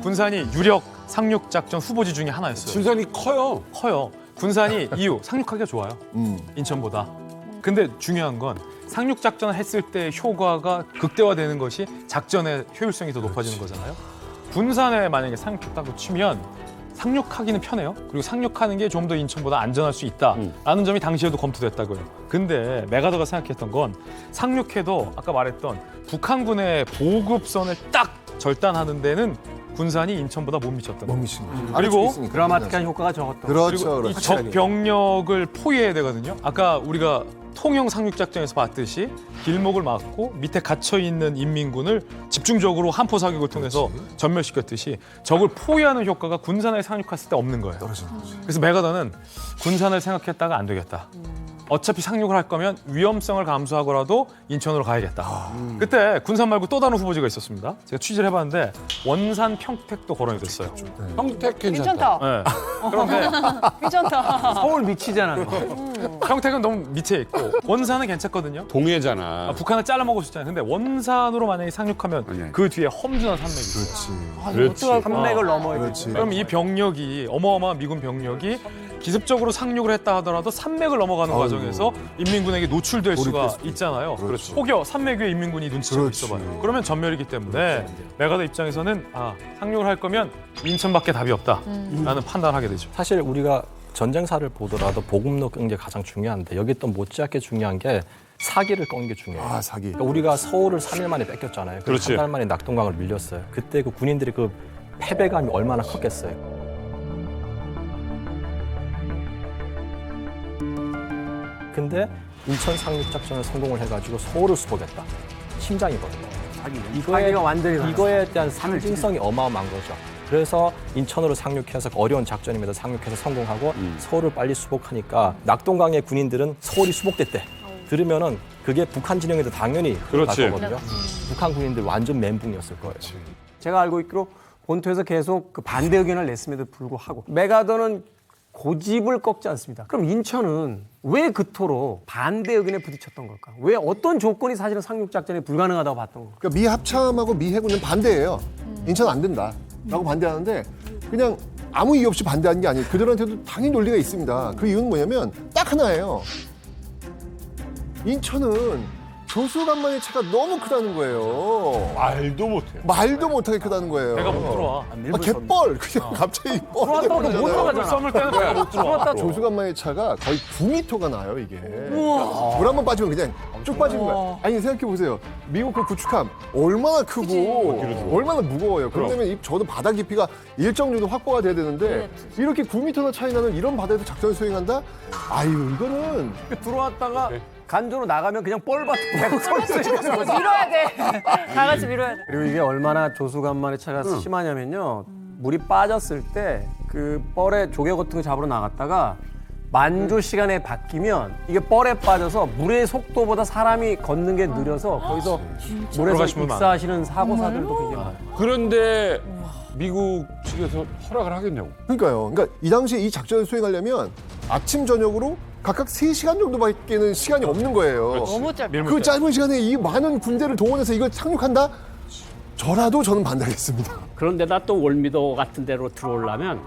군산이 유력 상륙 작전 후보지 중에 하나였어요. 군산이 커요. 커요. 군산이 이유 상륙하기가 좋아요. 인천보다. 근데 중요한 건 상륙 작전을 했을 때 효과가 극대화되는 것이 작전의 효율성이 더 높아지는 거잖아요. 군산에 만약에 상륙했다고 치면 상륙하기는 편해요. 그리고 상륙하는 게 좀 더 인천보다 안전할 수 있다라는 점이 당시에도 검토됐다고요. 근데 메가더가 생각했던 건 상륙해도 아까 말했던 북한군의 보급선을 딱 절단하는 데는 군산이 인천보다 못 미쳤던 못 거예요. 미치는 거죠. 그리고 아래쪽에 있으니까. 드라마틱한 효과가 적었던. 그렇죠. 그리고 이 그렇죠. 적 병력을 포위해야 되거든요. 아까 우리가 통영 상륙작전에서 봤듯이 길목을 막고 밑에 갇혀 있는 인민군을 집중적으로 한포 사격을 통해서 전멸시켰듯이 적을 포위하는 효과가 군산에 상륙했을 때 없는 거예요. 그래서 메가더는 군산을 생각했다가 안 되겠다. 어차피 상륙을 할 거면 위험성을 감수하고라도 인천으로 가야겠다. 그때 군산 말고 또 다른 후보지가 있었습니다. 제가 취재를 해봤는데 원산 평택도 거론이 됐어요. 평택 괜찮다. 괜찮다. 네. 그런데 괜찮다. 서울 미치잖아요. 평택은 너무 밑에 있고 원산은 괜찮거든요. 동해잖아. 북한을 잘라 먹을 수 있잖아요. 근데 원산으로 만약에 상륙하면 아니. 그 뒤에 험준한 산맥이 있어요. 그렇지. 산맥을 넘어야 돼. 그렇지. 그럼 이 병력이 어마어마한 미군 병력이 기습적으로 상륙을 했다 하더라도 산맥을 넘어가는 과정에서 인민군에게 노출될 수가 있잖아요. 그렇죠. 혹여 산맥 위에 인민군이 눈치채고 그렇지. 있어봐요. 그러면 전멸이기 때문에 메가더 입장에서는 상륙을 할 거면 인천밖에 답이 없다라는 판단을 하게 되죠. 사실 우리가 전쟁사를 보더라도 보급로 끄는 게 가장 중요한데 여기 또 못지않게 중요한 게 사기를 꺾는 게 중요해요. 아, 사기. 그러니까 우리가 서울을 3일 만에 뺏겼잖아요. 그렇지. 한 달 만에 낙동강을 밀렸어요. 그때 그 군인들이 그 패배감이 얼마나 컸겠어요. 근데 인천 상륙 작전을 성공을 해가지고 서울을 수복했다. 심장이거든요. 사기가 완전히 이거에 대한 상징성이 어마어마한 거죠. 그래서 인천으로 상륙해서 어려운 작전임에도 상륙해서 성공하고 서울을 빨리 수복하니까 낙동강의 군인들은 서울이 수복됐대. 들으면은 그게 북한 진영에도 당연히 그렇지. 갈 거거든요. 북한 군인들 완전 멘붕이었을 거예요. 제가 알고 있기로 본토에서 계속 그 반대 의견을 냈음에도 불구하고 메가더는 고집을 꺾지 않습니다. 그럼 인천은 왜 그토록 반대 의견에 부딪혔던 걸까? 왜 어떤 조건이 사실은 상륙 작전이 불가능하다고 봤던 걸까? 그러니까 미 합참하고 미 해군은 반대예요. 인천 안 된다라고 반대하는데 그냥 아무 이유 없이 반대하는 게 아니에요. 그들한테도 당연히 논리가 있습니다. 그 이유는 뭐냐면 딱 하나예요. 인천은 조수간만의 차가 너무 크다는 거예요. 말도 못해. 말도 못하게 크다는 거예요. 배가 못 들어와. 갯벌 그냥 갑자기 뻘 들어왔다고 못 나가잖아. 썸을 때는 배가 못 들어와. 조수간만의 차가 거의 9m가 나요 이게. 물 한 번 빠지면 그냥 쭉 빠지는 거야. 아니 생각해 보세요. 미국 그 구축함 얼마나 크고 얼마나 무거워요. 그러면 저도 바다 깊이가 일정 정도 확보가 돼야 되는데 이렇게 9m나 차이 나는 이런 바다에서 작전을 수행한다? 아유 이거는 들어왔다가 간조로 나가면 그냥 뻘밭에 서 있어요. 밀어야 돼. 다 같이 밀어야 돼. 그리고 이게 얼마나 조수간만의 차가 심하냐면요. 물이 빠졌을 때 그 뻘에 조개 같은 거 잡으러 나갔다가 만조 시간에 바뀌면 이게 뻘에 빠져서 물의 속도보다 사람이 걷는 게 느려서 거기서 물에서 돌아가시면 익사하시는 사고사들도 굉장히 많아요. 그런데 미국 측에서 허락을 하겠냐고. 그러니까요. 그러니까 이 당시에 이 작전을 수행하려면 아침 저녁으로 각각 3시간 정도밖에는 시간이 없는 거예요. 너무 짧아. 그 짧은 시간에 이 많은 군대를 동원해서 이걸 상륙한다? 저라도 저는 반대하겠습니다. 그런데다 또 월미도 같은 데로 들어오려면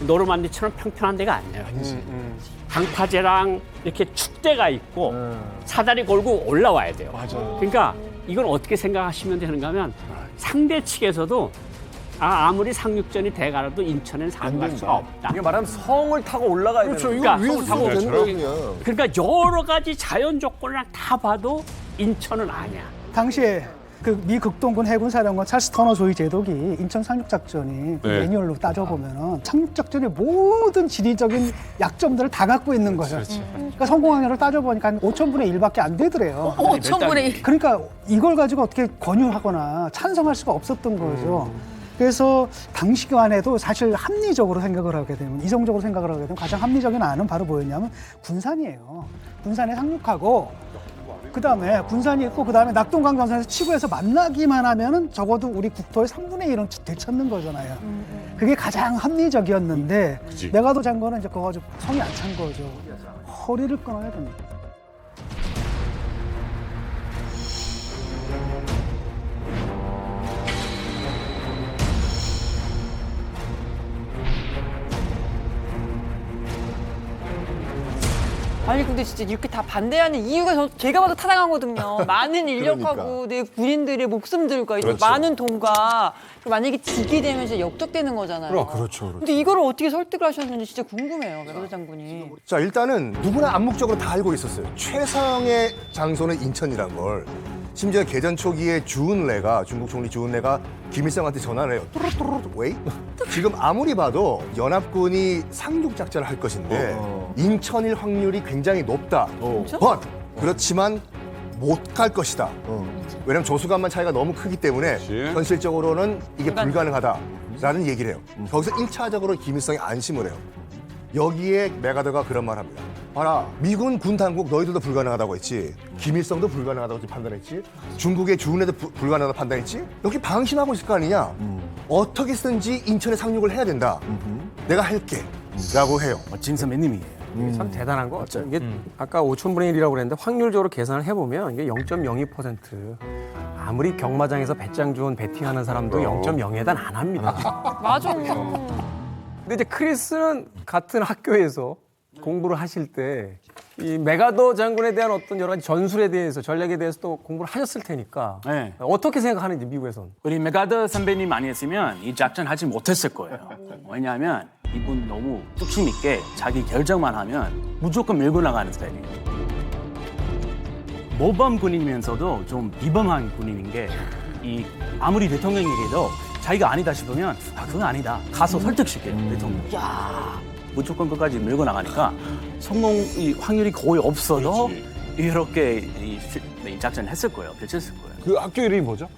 노르만디처럼 평평한 데가 아니에요. 강파제랑 이렇게 축대가 있고 사다리 걸고 올라와야 돼요. 그러니까 이걸 어떻게 생각하시면 되는가 하면 상대 측에서도 아무리 상륙전이 돼가라도 인천에는 상륙할 수가 없다. 이게 말하면 성을 타고 올라가야 그렇죠. 되는 이거 그러니까 위에서 타고 되는 거예요, 그냥. 그러니까 여러 가지 자연 조건을 다 봐도 인천은 아니야. 당시에 그 미 극동군 해군 사령관 찰스 터너 조이 제독이 인천 상륙 작전이 그 네. 매뉴얼로 따져보면은 상륙 작전의 모든 지리적인 약점들을 다 갖고 있는 거예요. 그러니까 성공 확률을 따져보니까 한 5,000분의 1밖에 안 되더래요. 5,000분의 1. 그러니까 이걸 가지고 어떻게 권유하거나 찬성할 수가 없었던 거죠. 그래서 당시만 해도 사실 합리적으로 생각을 하게 되면, 이성적으로 생각을 하게 되면 가장 합리적인 안은 바로 뭐였냐면 군산이에요. 군산에 상륙하고 그다음에 군산이 있고 그다음에 낙동강 전선에서 치고해서 만나기만 하면은 적어도 우리 국토의 3분의 1은 되찾는 거잖아요. 그게 가장 합리적이었는데 메가더 장관은 이제 그거 가지고 성이 안 찬 거죠. 허리를 끊어야 됩니다. 아니 근데 진짜 이렇게 다 반대하는 이유가 제가 봐도 타당하거든요. 많은 인력하고 내 군인들의 목숨들과 이런 그렇죠. 많은 돈과 만약에 지게 되면 진짜 역적되는 거잖아요. 그렇죠. 근데 이거를 어떻게 설득을 하셨는지 진짜 궁금해요, 메가더 장군이. 자, 일단은 누구나 암묵적으로 다 알고 있었어요. 최상의 장소는 인천이란 걸. 심지어 개전 초기에 주은래가 중국 총리 주은래가 김일성한테 전화를 해요. 왜? 지금 아무리 봐도 연합군이 상륙 작전을 할 것인데 인천일 확률이 굉장히 높다. 그렇지만 못 갈 것이다. 왜냐면 조수간만 차이가 너무 크기 때문에 현실적으로는 이게 불가능하다라는 얘기를 해요. 거기서 1차적으로 김일성이 안심을 해요. 여기에 메가더가 그런 말 합니다. 봐라, 미군 군 당국 너희들도 불가능하다고 했지. 김일성도 불가능하다고 판단했지. 중국의 주은혜도 불가능하다고 판단했지. 여기 방심하고 있을 거 아니냐. 어떻게 쓰든지 인천에 상륙을 해야 된다. 내가 할게 라고 해요. 멋진 선배님이에요. 참 대단한 거 같죠. 이게 아까 5,000분의 1이라고 그랬는데 확률적으로 계산을 해보면 이게 0.02%. 아무리 경마장에서 배짱 좋은 배팅하는 사람도 0.0에단 안 합니다. 맞아. 근데 이제 크리스는 같은 학교에서 공부를 하실 때 이 메가더 장군에 대한 어떤 여러 가지 전술에 대해서 전략에 대해서 또 공부를 하셨을 테니까 네. 어떻게 생각하는지 미국에선 우리 메가더 선배님 아니었으면 이 작전 하지 못했을 거예요. 왜냐하면 이분 너무 뚝심 있게 자기 결정만 하면 무조건 밀고 나가는 스타일이에요. 모범 군인이면서도 좀 비범한 군인인 게 이 아무리 대통령에게도 자기가 아니다 싶으면 그건 아니다. 가서 설득시켜요, 대통령. 무조건 끝까지 밀고 나가니까 성공 확률이 거의 없어도 이렇게 이 작전을 했을 거예요. 펼쳤을 거예요. 그 학교 이름이 뭐죠?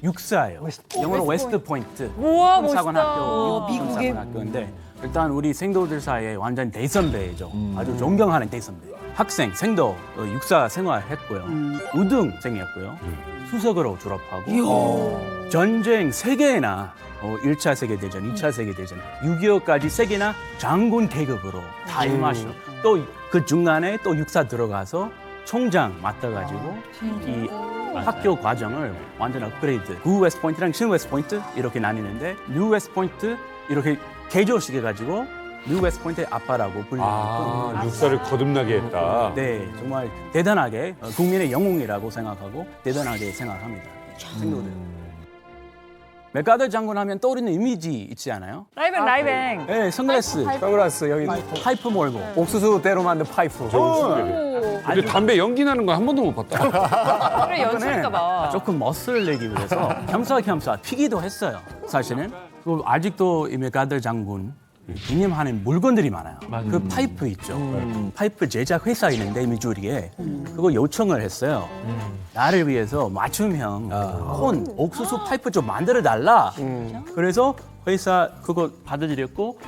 육사예요. 영어로 웨스트 포인트. 우와, 사관 멋있다. 학교, 미국의. 사관 학교인데 일단 우리 생도들 사이에 완전 대선배죠. 아주 존경하는 대선배. 학생, 생도 육사 생활했고요. 우등생이었고요. 수석으로 졸업하고 전쟁 3개나 1차 세계대전, 2차 세계대전, 6.25까지 3개나 장군 계급으로 다 임하시고 또 그 중간에 또 육사 들어가서 총장 맡아가지고 이 학교 과정을 완전 업그레이드. 구 웨스트 포인트랑 신 웨스트 포인트 이렇게 나뉘는데 뉴 웨스트 포인트 이렇게 개조시켜가지고 뉴 웨스트 포인트의 아빠라고 불리고 육사를 거듭나게 했다. 네, 정말 대단하게 국민의 영웅이라고 생각하고 대단하게 생각합니다. 생도들. 메가더 장군 하면 떠오르는 이미지 있지 않아요? 라이뱅. 네, 선글라스. 선글라스 여기 파이프 몰고. 옥수수대로 만든 파이프. 근데 담배 연기 나는 거 한 번도 못 봤다. 그래, 연출인가 봐. 조금 멋을 내기 위해서 겸사겸사 피기도 했어요. 사실은. 그리고 아직도 이 메가더 장군 기념하는 물건들이 많아요. 그 파이프 있죠. 파이프 제작 회사 있는데 미주리에 그거 요청을 했어요. 나를 위해서 맞춤형 콘 옥수수 파이프 좀 만들어 달라. 그래서 회사 그거 받아들였고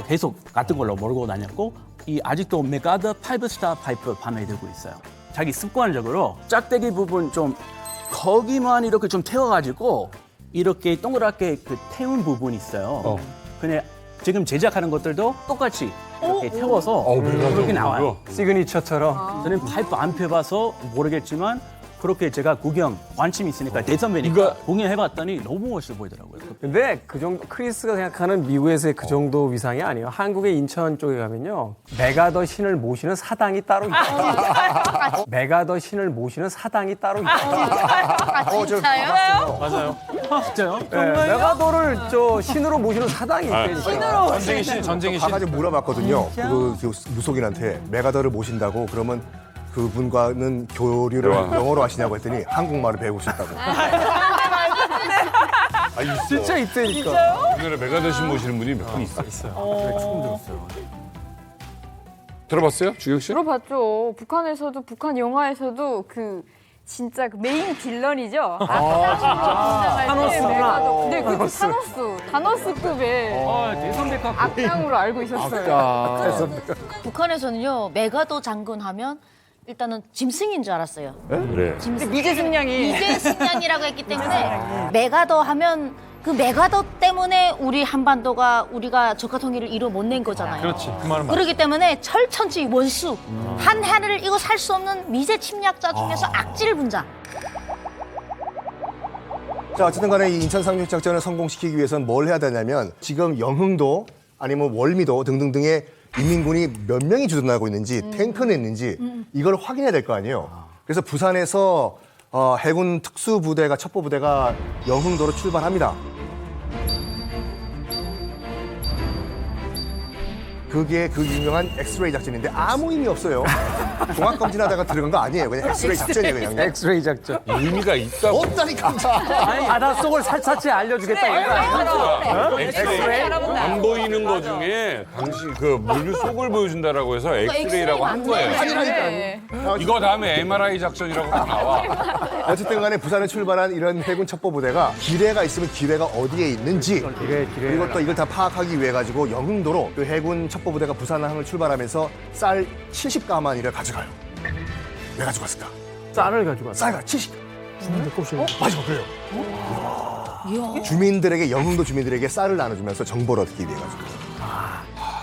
계속 같은 걸로 몰고 다녔고 이 아직도 메가더 5스타 파이프 판매 들고 있어요. 자기 습관적으로 짝대기 부분 좀 거기만 이렇게 좀 태워가지고 이렇게 동그랗게 그 태운 부분이 있어요. 근데 지금 제작하는 것들도 똑같이 이렇게 태워서 그렇게 나와요. 시그니처처럼. 저는 파이프 안 펴봐서 모르겠지만 그렇게 제가 관심이 있으니까 대선배니까 공연해봤더니 너무 멋있어 보이더라고요. 근데 그 정도 크리스가 생각하는 미국에서의 그 정도 위상이 아니에요. 한국의 인천 쪽에 가면요. 메가더 신을 모시는 사당이 따로 있어요. 메가더 신을 모시는 사당이 따로 있어요. 진짜요? 맞아요. 진짜요? 네, 메가더를 신으로 모시는 사당이 있다니까. 전쟁이 신. 가가지고 물어봤거든요. 그 무속인한테 메가더를 모신다고 그러면 그분과는 교류를 영어로 하시냐고 했더니 한국말을 배우고 싶다고. 진짜 있다니까. 우리나라 메가더신 모시는 분이 몇 분 있어요. 처음 들었어요. 들어봤어요? 주경 씨? 들어봤죠. 북한에서도 북한 영화에서도 그 진짜 그 메인 빌런이죠. 타노스구나. 네, 그 타노스급의 대선배가 악당으로 알고 있었어요. 북한에서는요 메가더 장군 하면 일단은 짐승인 줄 알았어요. 그래. 미제승냥이. 미제승냥이라고 했기 때문에 메가더 하면 그 메가더 때문에 우리 한반도가 우리가 적화 통일을 이루 못 낸 거잖아요. 그렇지. 그 말은 맞아. 그렇기 때문에 철천지 원수 한 해를 이거 살 수 없는 미제 침략자 중에서 악질 분자. 자, 어쨌든 간에 이 인천 상륙 작전을 성공시키기 위해서는 뭘 해야 되냐면 지금 영흥도 아니면 월미도 등등등의 인민군이 몇 명이 주둔하고 있는지 탱크는 있는지 이걸 확인해야 될 거 아니에요. 그래서 부산에서 해군 특수부대가 첩보부대가 영흥도로 출발합니다. 그게 그 유명한 엑스레이 작전인데 아무 의미 없어요. 종합 검진하다가 들어간 거 아니에요. 그냥 엑스레이 작전이에요, 그냥. 엑스레이 작전. 의미가 있다고. 없다니까. 바다 속을 살살치 알려주겠다 이거. 엑스레이 안 보이는 거 중에 당시 그 물 속을 보여준다라고 해서 엑스레이라고 한 거예요. 아니라니까. 이거 다음에 MRI 작전이라고 나와. 어쨌든 간에 부산에 출발한 이런 해군 첩보부대가 기뢰가 있으면 기뢰가 어디에 있는지 그리고 또 이걸 다 파악하기 위해 가지고 영흥도로 그 해군 첩보부대가 부산항을 출발하면서 쌀 70가마니를 가져가요. 왜 가져갔을까? 쌀을 가지고 쌀가 70. 맞아, 그래요. 주민들에게 영흥도 주민들에게 쌀을 나눠주면서 정보를 얻기 위해 가지고.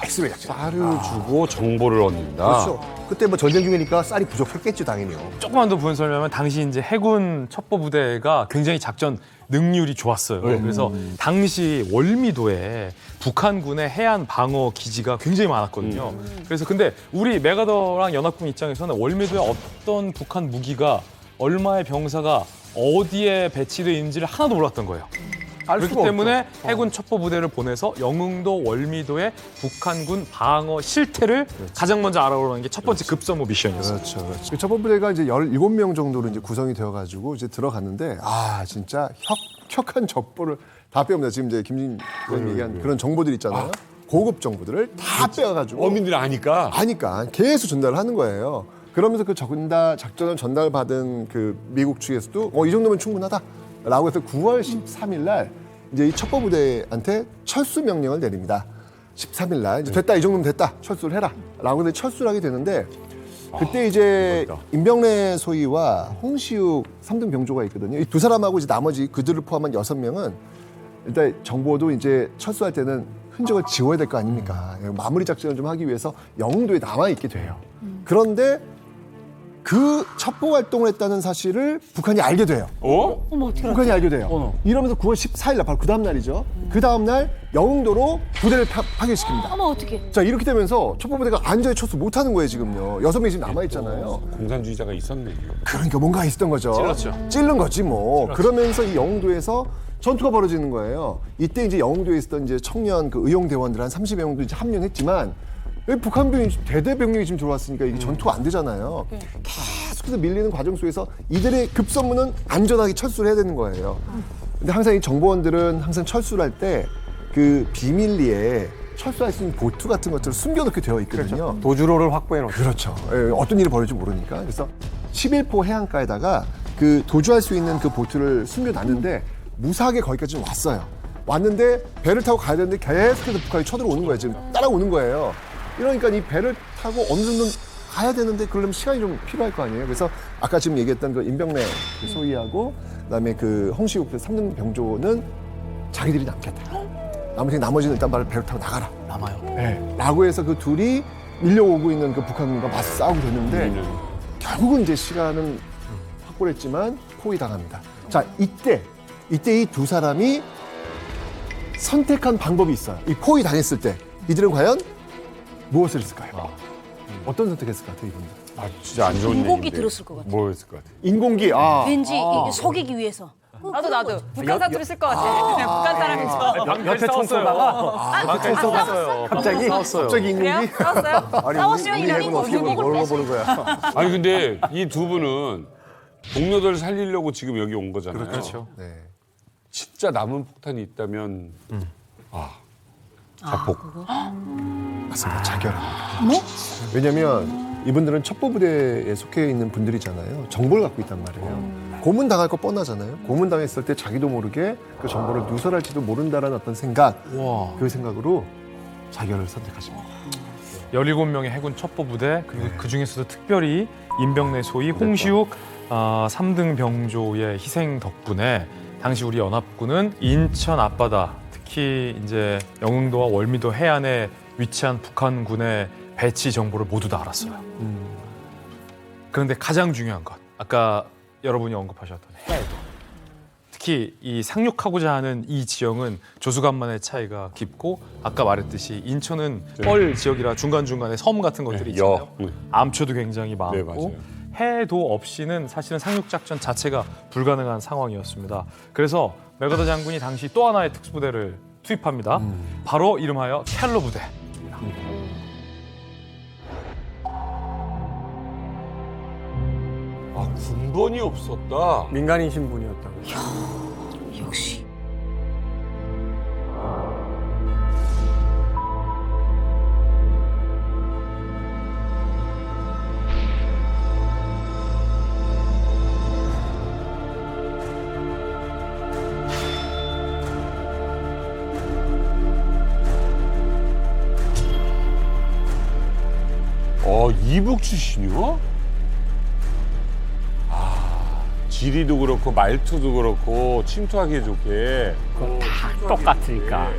엑스레이 작전. 쌀을 주고 정보를 얻는다. 그렇죠. 그때 뭐 전쟁 중이니까 쌀이 부족했겠죠, 당연히요. 조금만 더 부연 설명하면 당시 이제 해군 첩보 부대가 굉장히 작전 능률이 좋았어요. 그래서 당시 월미도에 북한군의 해안 방어 기지가 굉장히 많았거든요. 그래서 근데 우리 메가더랑 연합군 입장에서는 월미도에 어떤 북한 무기가 얼마의 병사가 어디에 배치되어 있는지를 하나도 몰랐던 거예요. 그렇기 때문에 해군 첩보 부대를 보내서 영흥도 월미도의 북한군 방어 실태를 가장 먼저 알아보는 게 첫 번째 급선무 미션이었어요. 그렇죠. 그 첩보부대가 이제 17명 정도로 이제 구성이 되어가지고 이제 들어갔는데, 아, 진짜 혁혁한 첩보를 다 빼옵니다. 지금 이제 김진 의원님 얘기한 그런 정보들 있잖아요. 고급 정보들을 다 빼가지고. 어민들이 아니까. 계속 전달을 하는 거예요. 그러면서 그 작전을 전달받은 그 미국 측에서도 이 정도면 충분하다라고 해서 9월 13일 날 이제 이 첩보부대한테 철수 명령을 내립니다. 13일 날 이제 됐다, 이 정도면 됐다, 철수를 해라라고 근데 철수를 하게 되는데 그때 이제 임병래 소위와 홍시욱 3등 병조가 있거든요. 이 두 사람하고 이제 나머지 그들을 포함한 6명은 일단 정보도 이제 철수할 때는 흔적을 지워야 될 거 아닙니까? 마무리 작전을 좀 하기 위해서 영흥도에 남아 있게 돼요. 그런데 그 첩보 활동을 했다는 사실을 북한이 알게 돼요. 어머, 어떻게 북한이 알게 돼요. 이러면서 9월 14일 날 바로 그 다음 날이죠. 그 다음 날 영흥도로 부대를 파견시킵니다. 어머, 어떻게? 자, 이렇게 되면서 첩보부대가 안전에 철수 못 하는 거예요, 지금요. 6명이 지금 남아 있잖아요. 공산주의자가 있었네. 그러니까 뭔가 있었던 거죠. 찔른 거지 뭐. 그러면서 이 영흥도에서 전투가 벌어지는 거예요. 이때 이제 영흥도에 있었던 이제 청년 그 의용대원들 한 30여 명도 이제 합류했지만 여기 북한병이 대대병력이 지금 들어왔으니까 이게 전투가 안 되잖아요. 계속해서 밀리는 과정 속에서 이들의 급선무는 안전하게 철수를 해야 되는 거예요. 근데 항상 이 정보원들은 항상 철수를 할 때 그 비밀리에 철수할 수 있는 보트 같은 것들을 숨겨놓게 되어 있거든요. 도주로를 확보해 놓죠. 그렇죠. 예, 어떤 일이 벌어질지 모르니까. 그래서 11포 해안가에다가 그 도주할 수 있는 그 보트를 숨겨놨는데 무사하게 거기까지 좀 왔어요. 왔는데 배를 타고 가야 되는데 계속해서 북한이 쳐들어오는 거예요. 지금 따라오는 거예요. 이러니까 이 배를 타고 어느 정도 가야 되는데 그러려면 시간이 좀 필요할 거 아니에요. 그래서 아까 지금 얘기했던 그 임병래 그 소위하고 그다음에 그 홍시욱 그 3등 병조는 자기들이 남겠다. 나머지는 일단 배를 타고 나가라. 남아요. 네. 라고 해서 그 둘이 밀려오고 있는 그 북한군과 맞서 싸우게 됐는데 결국은 이제 시간은 확보를 했지만 포위당합니다. 자, 이때 이 두 사람이 선택한 방법이 있어요. 이 포위당했을 때 이들은 과연 무엇을 했을까요? 어떤 선택했을 것 같아요, 이분들? 아, 진짜 안 좋은 얘기인데. 인공기 들었을 것 같아. 뭐였을 것 같아? 인공기. 왠지 이게 속이기 위해서. 나도 북한 사투리 쓸 것 같아. 그냥 북한 사람이죠. 옆에 총 쏘다가 갑자기 인공기? 싸웠어요? 아니, 싸웠으면 우리 이런 해군 거 어떻게 유목을 보는 거야? 아니 근데 이 두 분은 동료들 살리려고 지금 여기 온 거잖아요. 그렇죠. 네. 진짜 남은 폭탄이 있다면 자폭. 맞습니다. 자결합니다. 왜냐면 이분들은 첩보부대에 속해 있는 분들이잖아요. 정보를 갖고 있단 말이에요. 고문당할 거 뻔하잖아요. 고문당했을 때 자기도 모르게 그 정보를 누설할지도 모른다라는 어떤 생각, 그 생각으로 자결을 선택하십니다. 17명의 해군 첩보부대 그리고 그중에서도 특별히 임병래 소위 홍시욱 3등 병조의 희생 덕분에 당시 우리 연합군은 인천 앞바다 특히 이제 영흥도와 월미도 해안에 위치한 북한군의 배치 정보를 모두 다 알았어요. 그런데 가장 중요한 것 아까 여러분이 언급하셨던 해도 특히 이 상륙하고자 하는 이 지형은 조수간만의 차이가 깊고 아까 말했듯이 인천은 뻘 지역이라 중간중간에 섬 같은 것들이 있잖아요. 암초도 굉장히 많고 네, 맞아요. 해도 없이는 사실은 상륙작전 자체가 불가능한 상황이었습니다. 그래서 메가더 장군이 당시 또 하나의 특수부대를 투입합니다. 바로 이름하여 켈러 부대. 군번이 없었다. 민간인 신분이었다고. 역시. 이북 출신이요? 지리도 그렇고 말투도 그렇고 침투하기 좋게. 다 똑같으니까.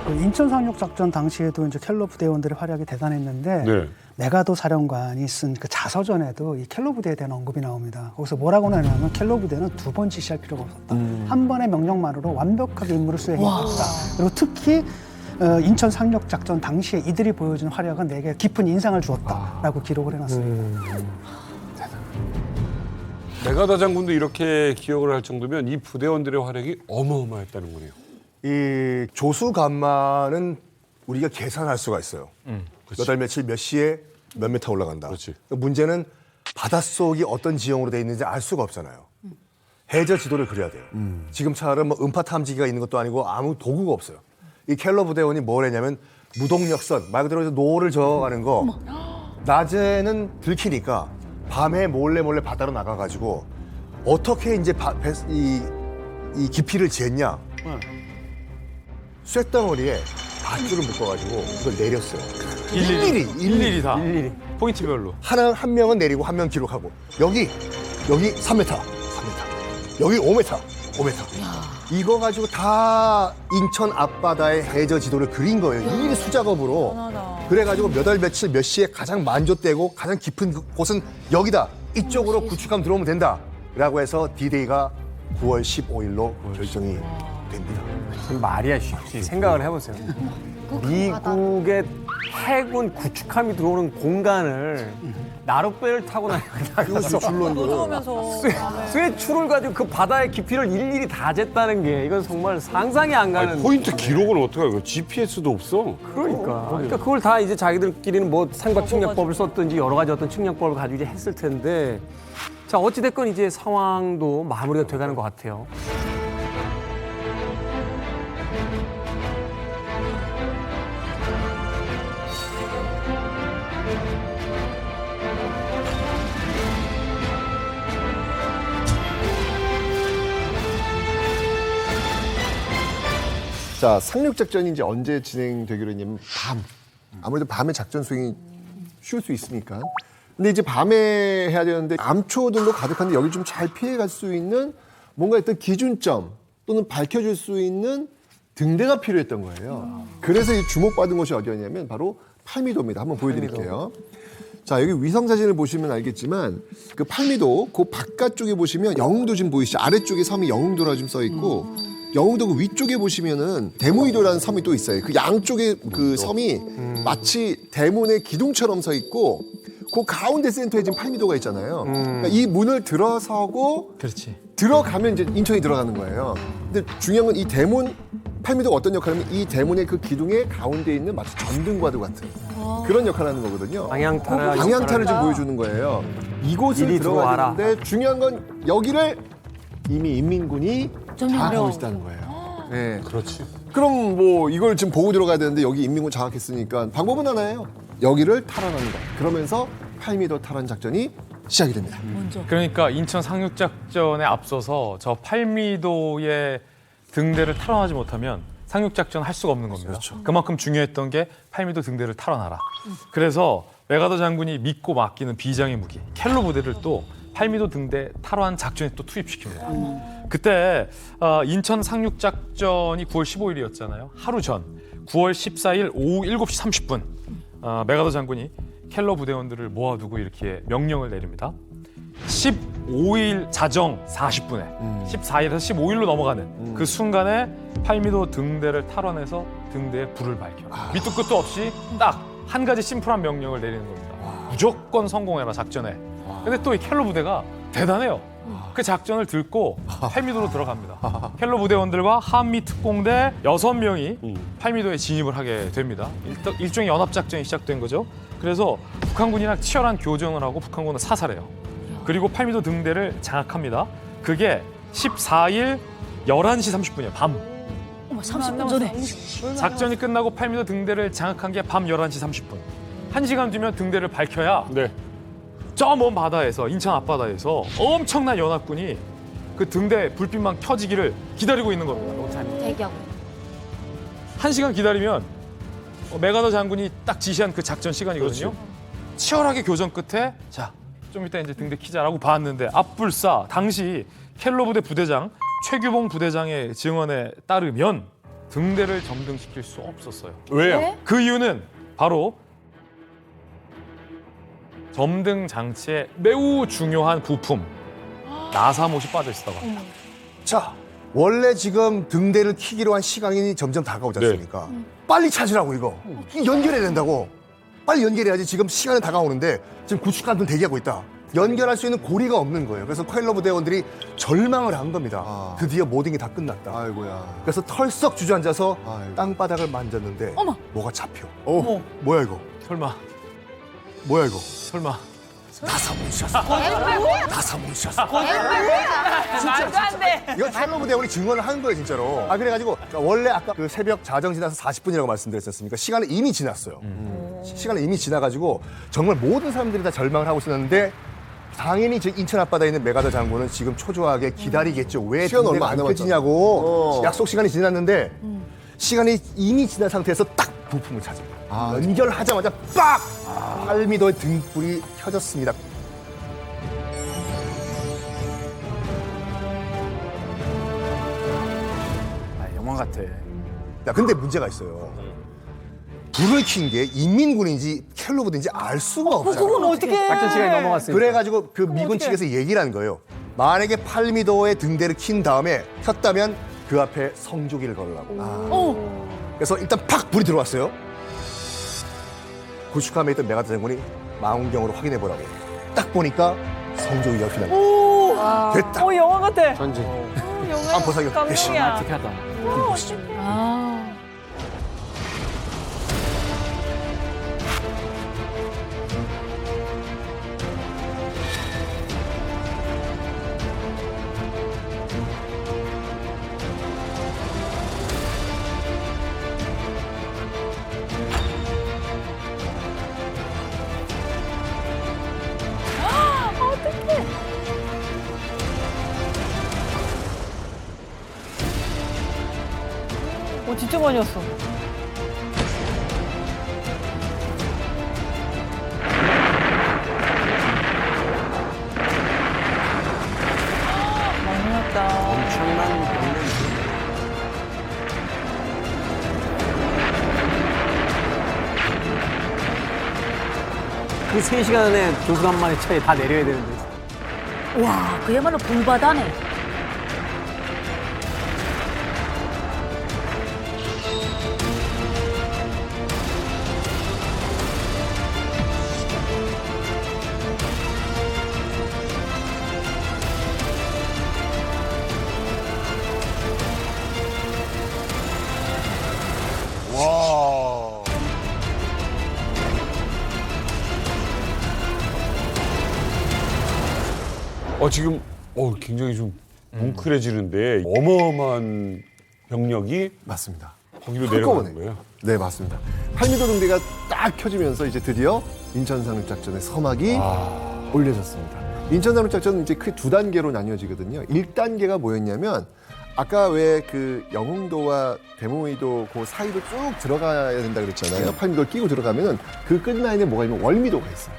그 인천 상륙 작전 당시에도 이제 켈러 부대원들의 활약이 대단했는데 네. 메가도 사령관이 쓴 그 자서전에도 이 켈러 부대에 대한 언급이 나옵니다. 거기서 뭐라고 하냐면 켈러 부대는 두 번 지시할 필요가 없었다. 한 번의 명령만으로 완벽하게 임무를 수행했다. 그리고 특히 인천 상륙 작전 당시에 이들이 보여준 활약은 내게 깊은 인상을 주었다라고 기록을 해놨습니다. 메가다 장군도 이렇게 기억을 할 정도면 이 부대원들의 활약이 어마어마했다는 거네요. 이 조수간만은 우리가 계산할 수가 있어요. 몇 달 며칠 몇 시에 몇 미터 올라간다. 그렇지. 문제는 바닷속이 어떤 지형으로 돼 있는지 알 수가 없잖아요. 해저 지도를 그려야 돼요. 지금처럼 뭐 음파 탐지기가 있는 것도 아니고 아무 도구가 없어요. 이 켈러 부대원이 뭘 했냐면 무동력선, 말 그대로 노를 저어가는 거 낮에는 들키니까 밤에 몰래 바다로 나가가지고 어떻게 이제 이 깊이를 쟀냐. 쇳덩어리에 밧줄을 묶어가지고 그걸 내렸어요. 일일이 다. 포인트별로. 한 명은 내리고 한 명 기록하고 여기 3m, 여기 5m. 이거 가지고 다 인천 앞바다의 해저 지도를 그린 거예요. 일일이 수작업으로. 그래가지고 몇 월 며칠 몇 시에 가장 만족되고 가장 깊은 곳은 여기다. 이쪽으로 구축하면 들어오면 된다. 라고 해서 D-Day가 9월 15일로 결정이 됩니다. 말이야 쉽지. 생각을 해보세요. 미국의 해군 구축함이 들어오는 공간을 나룻배를 타고 나가서 쇠줄을 가지고 그 바다의 깊이를 일일이 다 쟀다는 게 이건 정말 상상이 안 가는. 포인트 기록은 어떻게 해요? GPS도 없어. 그러니까 그걸 다 이제 자기들끼리는 뭐 상박 측량법을 썼든지 여러 가지 어떤 측량법을 가지고 이제 했을 텐데. 자, 어찌됐건 이제 상황도 마무리가 돼가는 것 같아요. 자, 상륙작전이 이제 언제 진행되기로 했냐면 밤. 아무래도 밤에 작전 수행이 쉬울 수 있으니까. 근데 이제 밤에 해야 되는데 암초들로 가득한데 여기 좀 잘 피해갈 수 있는 뭔가 어떤 기준점 또는 밝혀줄 수 있는 등대가 필요했던 거예요. 그래서 이 주목받은 곳이 어디였냐면 바로 팔미도입니다. 한번 보여드릴게요. 자, 여기 위성 사진을 보시면 알겠지만 그 팔미도 그 바깥쪽에 보시면 영흥도 지금 보이시죠? 아래쪽에 섬이 영흥도라 지금 써 있고 영흥도 그 위쪽에 보시면은 대무이도라는 섬이 또 있어요. 그 양쪽에 그 섬이 마치 대문의 기둥처럼 서 있고 그 가운데 센터에 지금 팔미도가 있잖아요. 그러니까 이 문을 들어서고 그렇지. 들어가면 이제 인천이 들어가는 거예요. 근데 중요한 건 이 대문 팔미도가 어떤 역할을 하면 이 대문의 그 기둥의 가운데 있는 마치 전등과도 같은 그런 역할을 하는 거거든요. 방향타를 좀 보여주는 거예요. 이곳을 들어가야 되는데 중요한 건 여기를 이미 인민군이 장악하고 있다는 거예요. 네. 그렇지. 그럼 뭐 이걸 지금 보고 들어가야 되는데 여기 인민군 장악했으니까 방법은 하나예요. 여기를 탈환하는 거. 그러면서 팔미도 탈환 작전이 시작이 됩니다. 그러니까 인천 상륙작전에 앞서서 저 팔미도의 등대를 탈환하지 못하면 상륙작전 할 수가 없는 겁니다. 그렇죠. 그만큼 중요했던 게 팔미도 등대를 탈환하라. 그래서 메가더 장군이 믿고 맡기는 비장의 무기 켈러 부대를 또 팔미도 등대 탈환 작전에 또 투입시킵니다. 그때 인천 상륙작전이 9월 15일이었잖아요. 하루 전 9월 14일 오후 7시 30분 메가더 장군이 켈러 부대원들을 모아두고 이렇게 명령을 내립니다. 15일 자정 40분에 14일에서 15일로 넘어가는 그 순간에 팔미도 등대를 탈환해서 등대에 불을 밝혀. 밑도 끝도 없이 딱 한 가지 심플한 명령을 내리는 겁니다. 무조건 성공해라 작전에. 근데 또 이 켈러 부대가 대단해요. 그 작전을 듣고 팔미도로 들어갑니다. 켈러 부대원들과 한미 특공대 6명이 팔미도에 진입을 하게 됩니다. 일종의 연합작전이 시작된 거죠. 그래서 북한군이랑 치열한 교전을 하고 북한군은 사살해요. 그리고 팔미도 등대를 장악합니다. 그게 14일 11시 30분이에요. 밤. 어머, 30분 전에. 작전이 끝나고 팔미도 등대를 장악한 게 밤 11시 30분. 1시간 뒤면 등대를 밝혀야 저 먼 바다에서, 인천 앞바다에서 엄청난 연합군이 그 등대 불빛만 켜지기를 기다리고 있는 겁니다. 대기하고. 1시간 기다리면 메가더 장군이 딱 지시한 그 작전 시간이거든요. 치열하게 교전 끝에 자, 좀 이따 이제 등대 키자라고 봤는데 앞불사 당시 켈러 부대 부대장 최규봉 부대장의 증언에 따르면 등대를 점등시킬 수 없었어요. 왜요? 네? 그 이유는 바로 점등 장치에 매우 중요한 부품 나사못이 빠져 있었다고 합니다. 자, 원래 지금 등대를 키기로 한 시간이 점점 다가오지 않습니까? 빨리 찾으라고 이거. 연결해야 된다고. 빨리 연결해야지. 지금 시간은 다가오는데 지금 구축관들 대기하고 있다. 연결할 수 있는 고리가 없는 거예요. 그래서 켈러 부대원들이 절망을 한 겁니다. 드디어 모든 게 다 끝났다. 아이고야. 그래서 털썩 주저앉아서 땅바닥을 만졌는데 어머. 뭐가 잡혀. 뭐야 이거? 설마 뭐야 이거? 설마 나사못이었어. 나사못이었어. 말도 안 돼. 이거 켈러 부대원이 증언을 한 거예요, 진짜로. 그래가지고 원래 아까 그 새벽 자정 지나서 40분이라고 말씀드렸었습니까? 시간은 이미 지났어요. 시간은 이미 지나가지고 정말 모든 사람들이 다 절망을 하고 있었는데 당연히 저 인천 앞바다에 있는 메가더 장군은 지금 초조하게 기다리겠죠. 왜 시간 등대가 얼마 안 안 남았잖아. 켜지냐고. 약속 시간이 지났는데 시간이 이미 지난 상태에서 딱 부품을 찾습니다. 연결하자마자 빡! 팔미도의 등불이 켜졌습니다. 영화 같아. 야, 근데 문제가 있어요. 불을 킨 게 인민군인지 켈러 부대인지 알 수가 없잖아요. 그건 어떻게? 작전 시간이 넘어갔으니까. 그래가지고 그 미군 측에서 얘기를 한 거예요. 만약에 팔미도의 등대를 킨 다음에 켰다면 그 앞에 성조기를 걸으라고. 그래서 일단 팍 불이 들어왔어요. 구축함에 있던 메가더 장군이 망원경으로 확인해 보라고. 딱 보니까 성조기가 휘날니다 오. 됐다. 영화 같아. 전진. 영화. 안보사기 감동이야. 특이하다. 아. 진짜 많이 왔어. 많이 왔다. 엄청난 병력이. 그 3시간 안에 조수 한 마리 차에 다 내려야 되는데. 와, 그야말로 불바다네. 와. 지금 굉장히 좀 뭉클해지는데 어마어마한 병력이 맞습니다. 거기로 한꺼번에. 내려가는 거예요. 네, 맞습니다. 팔미도 등대가 딱 켜지면서 이제 드디어 인천 상륙작전의 서막이 올려졌습니다. 인천 상륙작전은 이제 크게 2단계로 나뉘어지거든요. 1단계가 뭐였냐면 아까 왜 그 영흥도와 대모이도 그 사이로 쭉 들어가야 된다 그랬잖아요. 팔미도를 끼고 들어가면은 그 끝라인에 뭐가 있냐면 월미도가 있어요.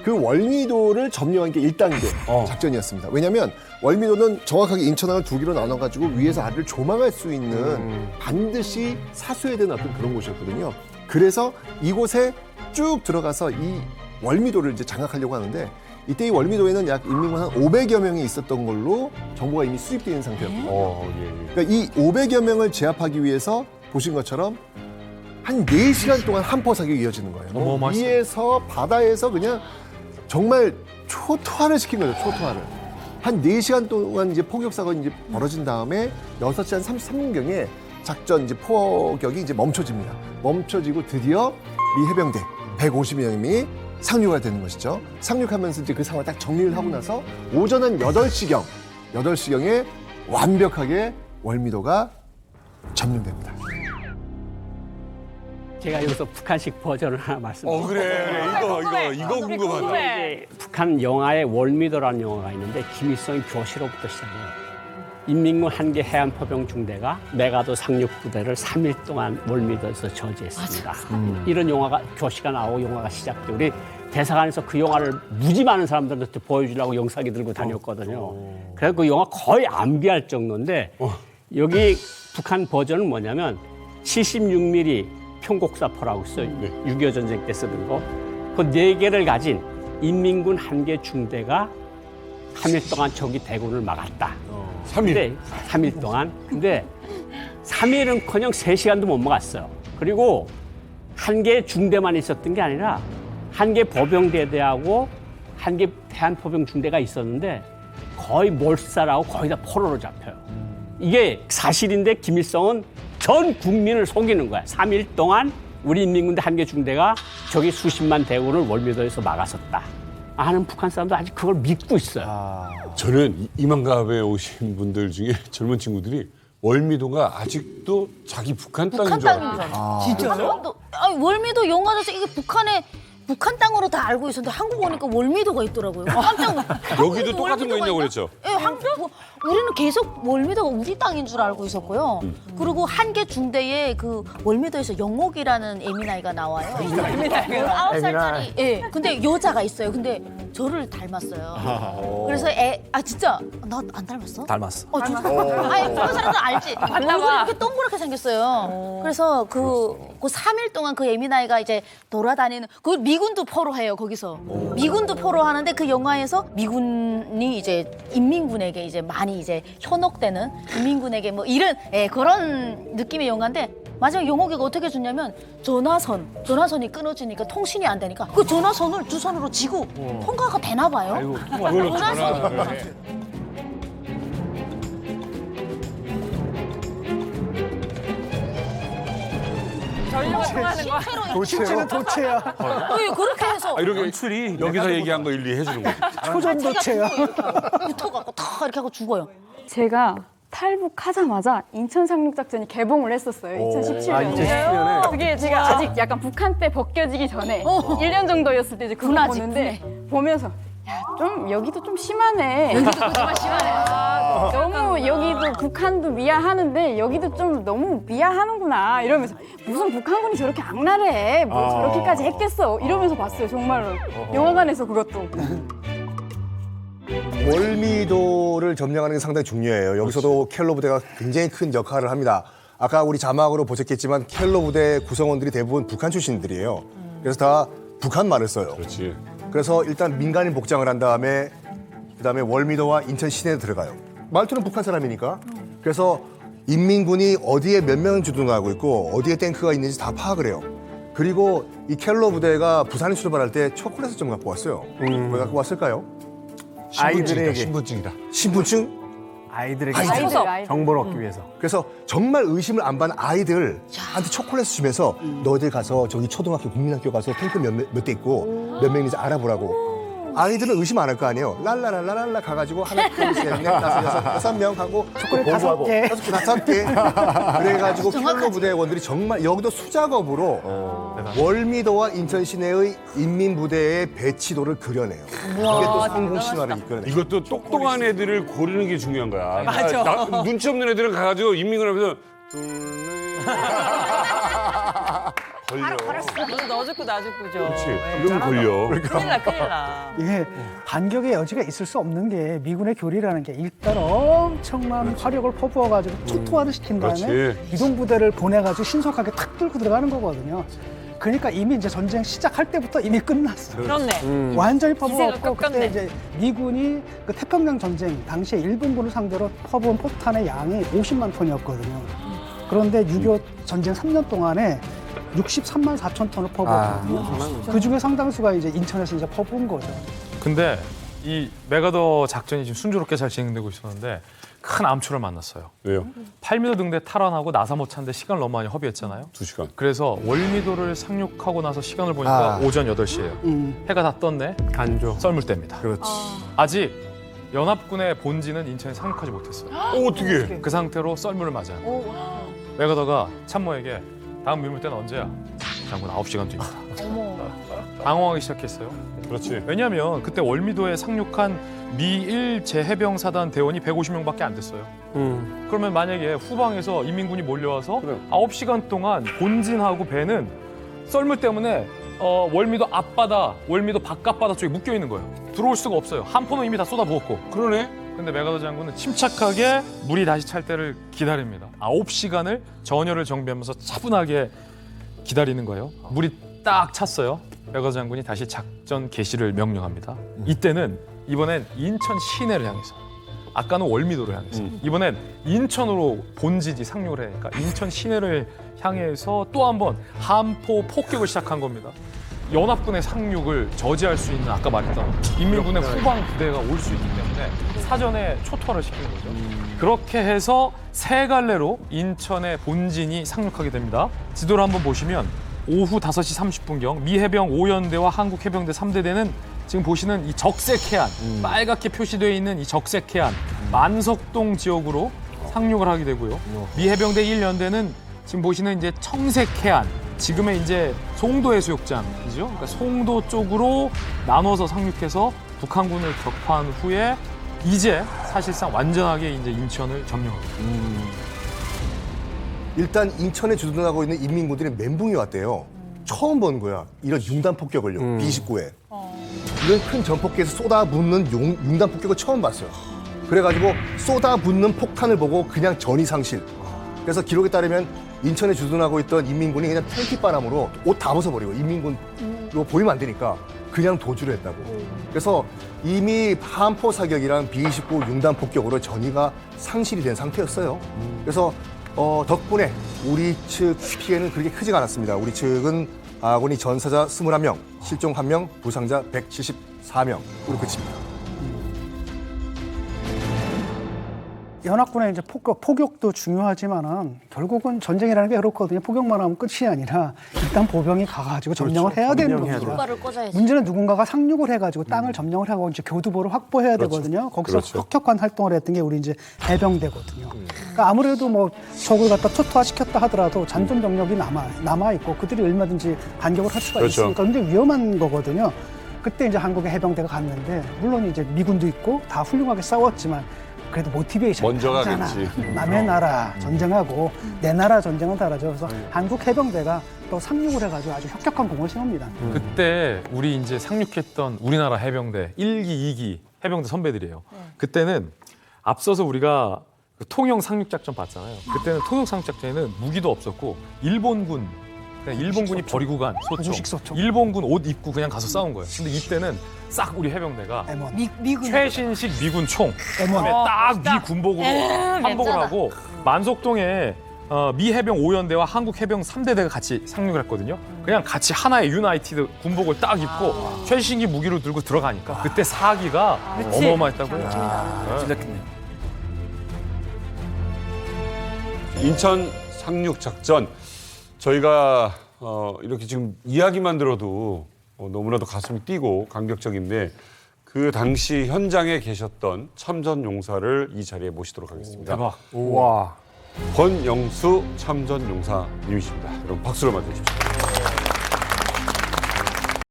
그 월미도를 점령한 게 1단계 작전이었습니다. 왜냐하면 월미도는 정확하게 인천항을 2개로 나눠가지고 위에서 아래를 조망할 수 있는 반드시 사수해야 되는 어떤 그런 곳이었거든요. 그래서 이곳에 쭉 들어가서 이 월미도를 이제 장악하려고 하는데 이때 이 월미도에는 약 인민군 한 500여 명이 있었던 걸로 정보가 이미 수집되어 있는 상태였고 그러니까 이 500여 명을 제압하기 위해서 보신 것처럼 한 4시간 동안 한포 사격이 이어지는 거예요. 위에서 바다에서 그냥 정말 초토화를 시킨 거죠. 초토화를. 한 4시간 동안 이제 포격사가 이제 벌어진 다음에 6시 한 33분경에 작전 이제 포격이 이제 멈춰집니다. 멈춰지고 드디어 미 해병대 150명이 상륙가 되는 것이죠. 상륙하면서 이제 그 상황을 딱 정리를 하고 나서 오전 한 8시경에 완벽하게 월미도가 점령됩니다. 제가 여기서 북한식 버전을 하나 말씀드릴게요. 그래. 이거 궁금하다. 이제 북한 영화에 월미도라는 영화가 있는데 김일성이 교시로부터 시작해요. 인민군 한계 해안포병 중대가 메가도 상륙 부대를 3일 동안 월미도에서 저지했습니다. 이런 영화가 교시가 나오고 영화가 시작돼. 우리 대사관에서 그 영화를 무지 많은 사람들한테 보여주려고 영상기 들고 다녔거든요. 그래서 그 영화 거의 암비할 정도인데 여기 북한 버전은 뭐냐면 76mm 평곡사포라고 있어요. 6.25 전쟁 때 쓰던 거. 그 4개를 가진 인민군 한계 중대가 3일 동안 적이 대군을 막았다. 3일? 3일 동안. 근데 3일은커녕 3시간도 못 막았어요. 그리고 한계 중대만 있었던 게 아니라 한계 보병대대하고 한계 대한포병 중대가 있었는데 거의 몰살하고 거의 다 포로로 잡혀요. 이게 사실인데 김일성은 전 국민을 속이는 거야. 3일 동안 우리 인민군대 한계 중대가 저기 수십만 대군을 월미도에서 막았었다. 아는 북한 사람도 아직 그걸 믿고 있어요. 저는 이만갑에 오신 분들 중에 젊은 친구들이 월미도가 아직도 자기 북한 땅인 줄 알아요. 진짜요? 월미도 영화에서 이게 북한 땅으로 다 알고 있었는데 한국 오니까 월미도가 있더라고요. 깜짝 놀랐어요. 여기도 똑같은 거 있냐고 그랬죠? 예, 우리는 계속 월미도가 우리 땅인 줄 알고 있었고요. 그리고 한계 중대에 그 월미도에서 영옥이라는 에미나이가 나와요. 19살짜리. 예. 근데 여자가 있어요. 근데 저를 닮았어요. 그래서 진짜 나 안 닮았어? 닮았어. 아니, 그런 사람들 알지? 얼굴이 이렇게 동그랗게 생겼어요. 그래서 그 3일 동안 그 에미나이가 이제 돌아다니는 그 미군도 포로해요, 거기서. 미군도 포로하는데 그 영화에서 미군이 이제 인민군에게 이제 많이 이제 현혹되는 인민군에게 뭐 이런 그런 느낌의 영화인데 마지막 영옥이가 어떻게 해줬냐면 전화선이 끊어지니까 통신이 안 되니까 그 전화선을 두 손으로 쥐고 통과가 되나 봐요. 전화선이. 전류가 통하는 거야. 실제는 도체야. 그렇게 해서 이렇게 여기서 얘기한 거 일리 해주는 거지. 초전 도체야. 붙어갖고 다 이렇게 하고 죽어요. 제가 탈북하자마자 인천 상륙 작전이 개봉을 했었어요. 2017년에. 2017년에. 그게 제가 아직 약간 북한 때 벗겨지기 전에 1년 정도였을 때 이제 그거 군화지, 보는데 보면서 야, 좀 여기도 좀 심하네. 여기도 정말 심하네. 너무 여기도 북한도 미화하는데 여기도 좀 너무 미화하는구나 이러면서 무슨 북한군이 저렇게 악랄해 뭐 저렇게까지 했겠어 이러면서 봤어요. 정말로 영화관에서 그것도. 월미도를 점령하는 게 상당히 중요해요. 여기서도 켈러 부대가 굉장히 큰 역할을 합니다. 아까 우리 자막으로 보셨겠지만 켈러 부대 구성원들이 대부분 북한 출신들이에요. 그래서 다 북한 말을 써요. 그렇지. 그래서 일단 민간인 복장을 한 다음에 그다음에 월미도와 인천 시내에 들어가요. 말투는 북한 사람이니까. 그래서 인민군이 어디에 몇 명 주둔하고 있고 어디에 탱크가 있는지 다 파악을 해요. 그리고 이 켈러 부대가 부산에 출발할 때 초콜릿을 좀 갖고 왔어요. 왜 갖고 왔을까요? 아이들에게. 신분증? 아이들에게 아이들. 정보를 얻기 위해서. 그래서 정말 의심을 안 받는 아이들한테 초콜릿을 주면서 너희들 가서 저기 초등학교 국민학교 가서 탱크 몇 대 있고 몇 명인지 알아보라고. 아이들은 의심 안 할 거 아니에요. 랄라랄라랄라 가가지고 하나, 둘, 셋, 넷, 다섯, 6명 하고 초콜릿 보고하고 5개. 5개. 그래가지고 켈러 부대원들이 정말 여기도 수작업으로 월미도와 인천 시내의 인민부대의 배치도를 그려내요. 이게 또 성공 신화를 이끌어내요. 이것도 똑똑한 애들을 고르는 게 중요한 거야. 맞아. 눈치 없는 애들은 가가지고 인민군 앞에서 걸려. 너 죽고 나 죽고죠. 그렇지. 이러면 걸려. 큰일 나. 이게 반격의 여지가 있을 수 없는 게 미군의 교리라는 게 일단 엄청난 화력을 퍼부어가지고 초토화를 시킨 다음에 그렇지. 이동부대를 보내가지고 신속하게 탁 뚫고 들어가는 거거든요. 그러니까 이미 이제 전쟁 시작할 때부터 이미 끝났어. 그렇네. 완전히 기세가 퍼부었고 그때 꺾였네. 이제 미군이 그 태평양 전쟁 당시에 일본군을 상대로 퍼부은 포탄의 양이 50만 톤이었거든요. 그런데 6.25 전쟁 3년 동안에 63만 4천 톤을 퍼부었거든요. 그 중에 상당수가 이제 인천에서 이제 퍼부은 거죠. 근데 이 메가더 작전이 지금 순조롭게 잘 진행되고 있었는데 큰 암초를 만났어요. 왜요? 8미도 등대 탈환하고 나사 못 찾는데 시간을 너무 많이 허비했잖아요. 2시간. 그래서 월미도를 상륙하고 나서 시간을 보니까 오전 8시예요. 해가 다 떴네. 간조. 썰물 때입니다. 그렇지. 아직 연합군의 본진은 인천에 상륙하지 못했어요. 어떻게? 그 상태로 썰물을 맞아요. 메가더가 참모에게 다음 밀물 때는 언제야? 장군 9시간 뒤입니다. 당황하기 시작했어요. 그렇지. 왜냐하면 그때 월미도에 상륙한 미1 제해병사단 대원이 150명밖에 안 됐어요. 그러면 만약에 후방에서 인민군이 몰려와서 9시간 동안 본진하고 배는 썰물 때문에 월미도 앞바다, 월미도 바깥바다 쪽에 묶여 있는 거예요. 들어올 수가 없어요. 함포는 이미 다 쏟아부었고. 그러네. 근데 메가더 장군은 침착하게 물이 다시 찰 때를 기다립니다. 9시간을 전열을 정비하면서 차분하게 기다리는 거예요. 물이 딱 찼어요. 메가더 장군이 다시 작전 개시를 명령합니다. 이때는 이번엔 인천 시내를 향해서, 아까는 월미도를 향해서, 이번엔 인천으로 본진이 상륙을 하니까 인천 시내를 향해서 또 한 번 함포 폭격을 시작한 겁니다. 연합군의 상륙을 저지할 수 있는, 아까 말했던 인민군의 후방 부대가 올 수 있기 때문에 사전에 초토화를 시키는 거죠. 그렇게 해서 세 갈래로 인천의 본진이 상륙하게 됩니다. 지도를 한번 보시면 오후 5시 30분경 미 해병 5연대와 한국 해병대 3대대는 지금 보시는 이 적색 해안, 빨갛게 표시되어 있는 이 적색 해안, 만석동 지역으로 상륙을 하게 되고요. 미 해병대 1연대는 지금 보시는 이제 청색 해안, 지금의 이제 송도 해수욕장이죠. 그러니까 송도 쪽으로 나눠서 상륙해서 북한군을 격파한 후에 이제 사실상 완전하게 이제 인천을 점령합니다. 일단 인천에 주둔하고 있는 인민군들이 멘붕이 왔대요. 처음 본 거야. 이런 융단 폭격을요. B-29에. 이런 큰 전폭기에서 쏟아붓는 융단 폭격을 처음 봤어요. 그래가지고 쏟아붓는 폭탄을 보고 그냥 전이상실. 그래서 기록에 따르면 인천에 주둔하고 있던 인민군이 그냥 탱피바람으로 옷 다 벗어버리고, 인민군으로 보이면 안 되니까 그냥 도주를 했다고. 그래서 이미 함포 사격이랑 B-29 융단 폭격으로 전이가 상실이 된 상태였어요. 그래서 덕분에 우리 측 피해는 그렇게 크지가 않았습니다. 우리 측은 아군이 전사자 21명, 실종 1명, 부상자 174명으로 그칩니다. 연합군의 이제 포격도 중요하지만은 결국은 전쟁이라는 게 그렇거든요. 포격만 하면 끝이 아니라 일단 보병이 가가지고 점령을 해야 되는 겁니다. 효과를 꽂아야지. 문제는 누군가가 상륙을 해가지고 땅을 점령을 하고 이제 교두보를 확보해야 되거든요. 거기서 혁혁한 활동을 했던 게 우리 이제 해병대거든요. 그러니까 아무래도 뭐 적을 갖다 초토화시켰다 하더라도 잔존 병력이 남아 있고 그들이 얼마든지 반격을 할 수가 있으니까 굉장히 위험한 거거든요. 그때 이제 한국의 해병대가 갔는데 물론 이제 미군도 있고 다 훌륭하게 싸웠지만. 그래도 모티베이션이 먼저 다르잖아. 가겠지. 남의 나라 전쟁하고 내 나라 전쟁은 다르죠. 그래서 한국 해병대가 또 상륙을 해가지고 아주 혁혁한 공을 세웁니다. 그때 우리 이제 상륙했던 우리나라 해병대 1기, 2기 해병대 선배들이에요. 그때는 앞서서 우리가 그 통영 상륙작전 봤잖아요. 그때는 통영 상륙작전에는 무기도 없었고 일본군, 그냥 일본군이 버리고 간 소총, 일본군 옷 입고 그냥 가서 싸운 거예요. 근데 이때는 싹 우리 해병대가 미군 최신식 미군 총, 그다음에 딱 미 군복으로 한복을 하고 만석동에 미 해병 5연대와 한국 해병 3대대가 같이 상륙을 했거든요. 그냥 같이 하나의 유나이티드 군복을 딱 입고 최신기 무기를 들고 들어가니까 그때 사기가 어마어마했다고요. 찔렸겠네요. 인천 상륙 작전, 저희가 이렇게 지금 이야기만 들어도 너무나도 가슴이 뛰고 감격적인데, 그 당시 현장에 계셨던 참전 용사를 이 자리에 모시도록 하겠습니다. 대박. 우와. 권영수 참전 용사님이십니다. 여러분 박수로 맞아주십시오.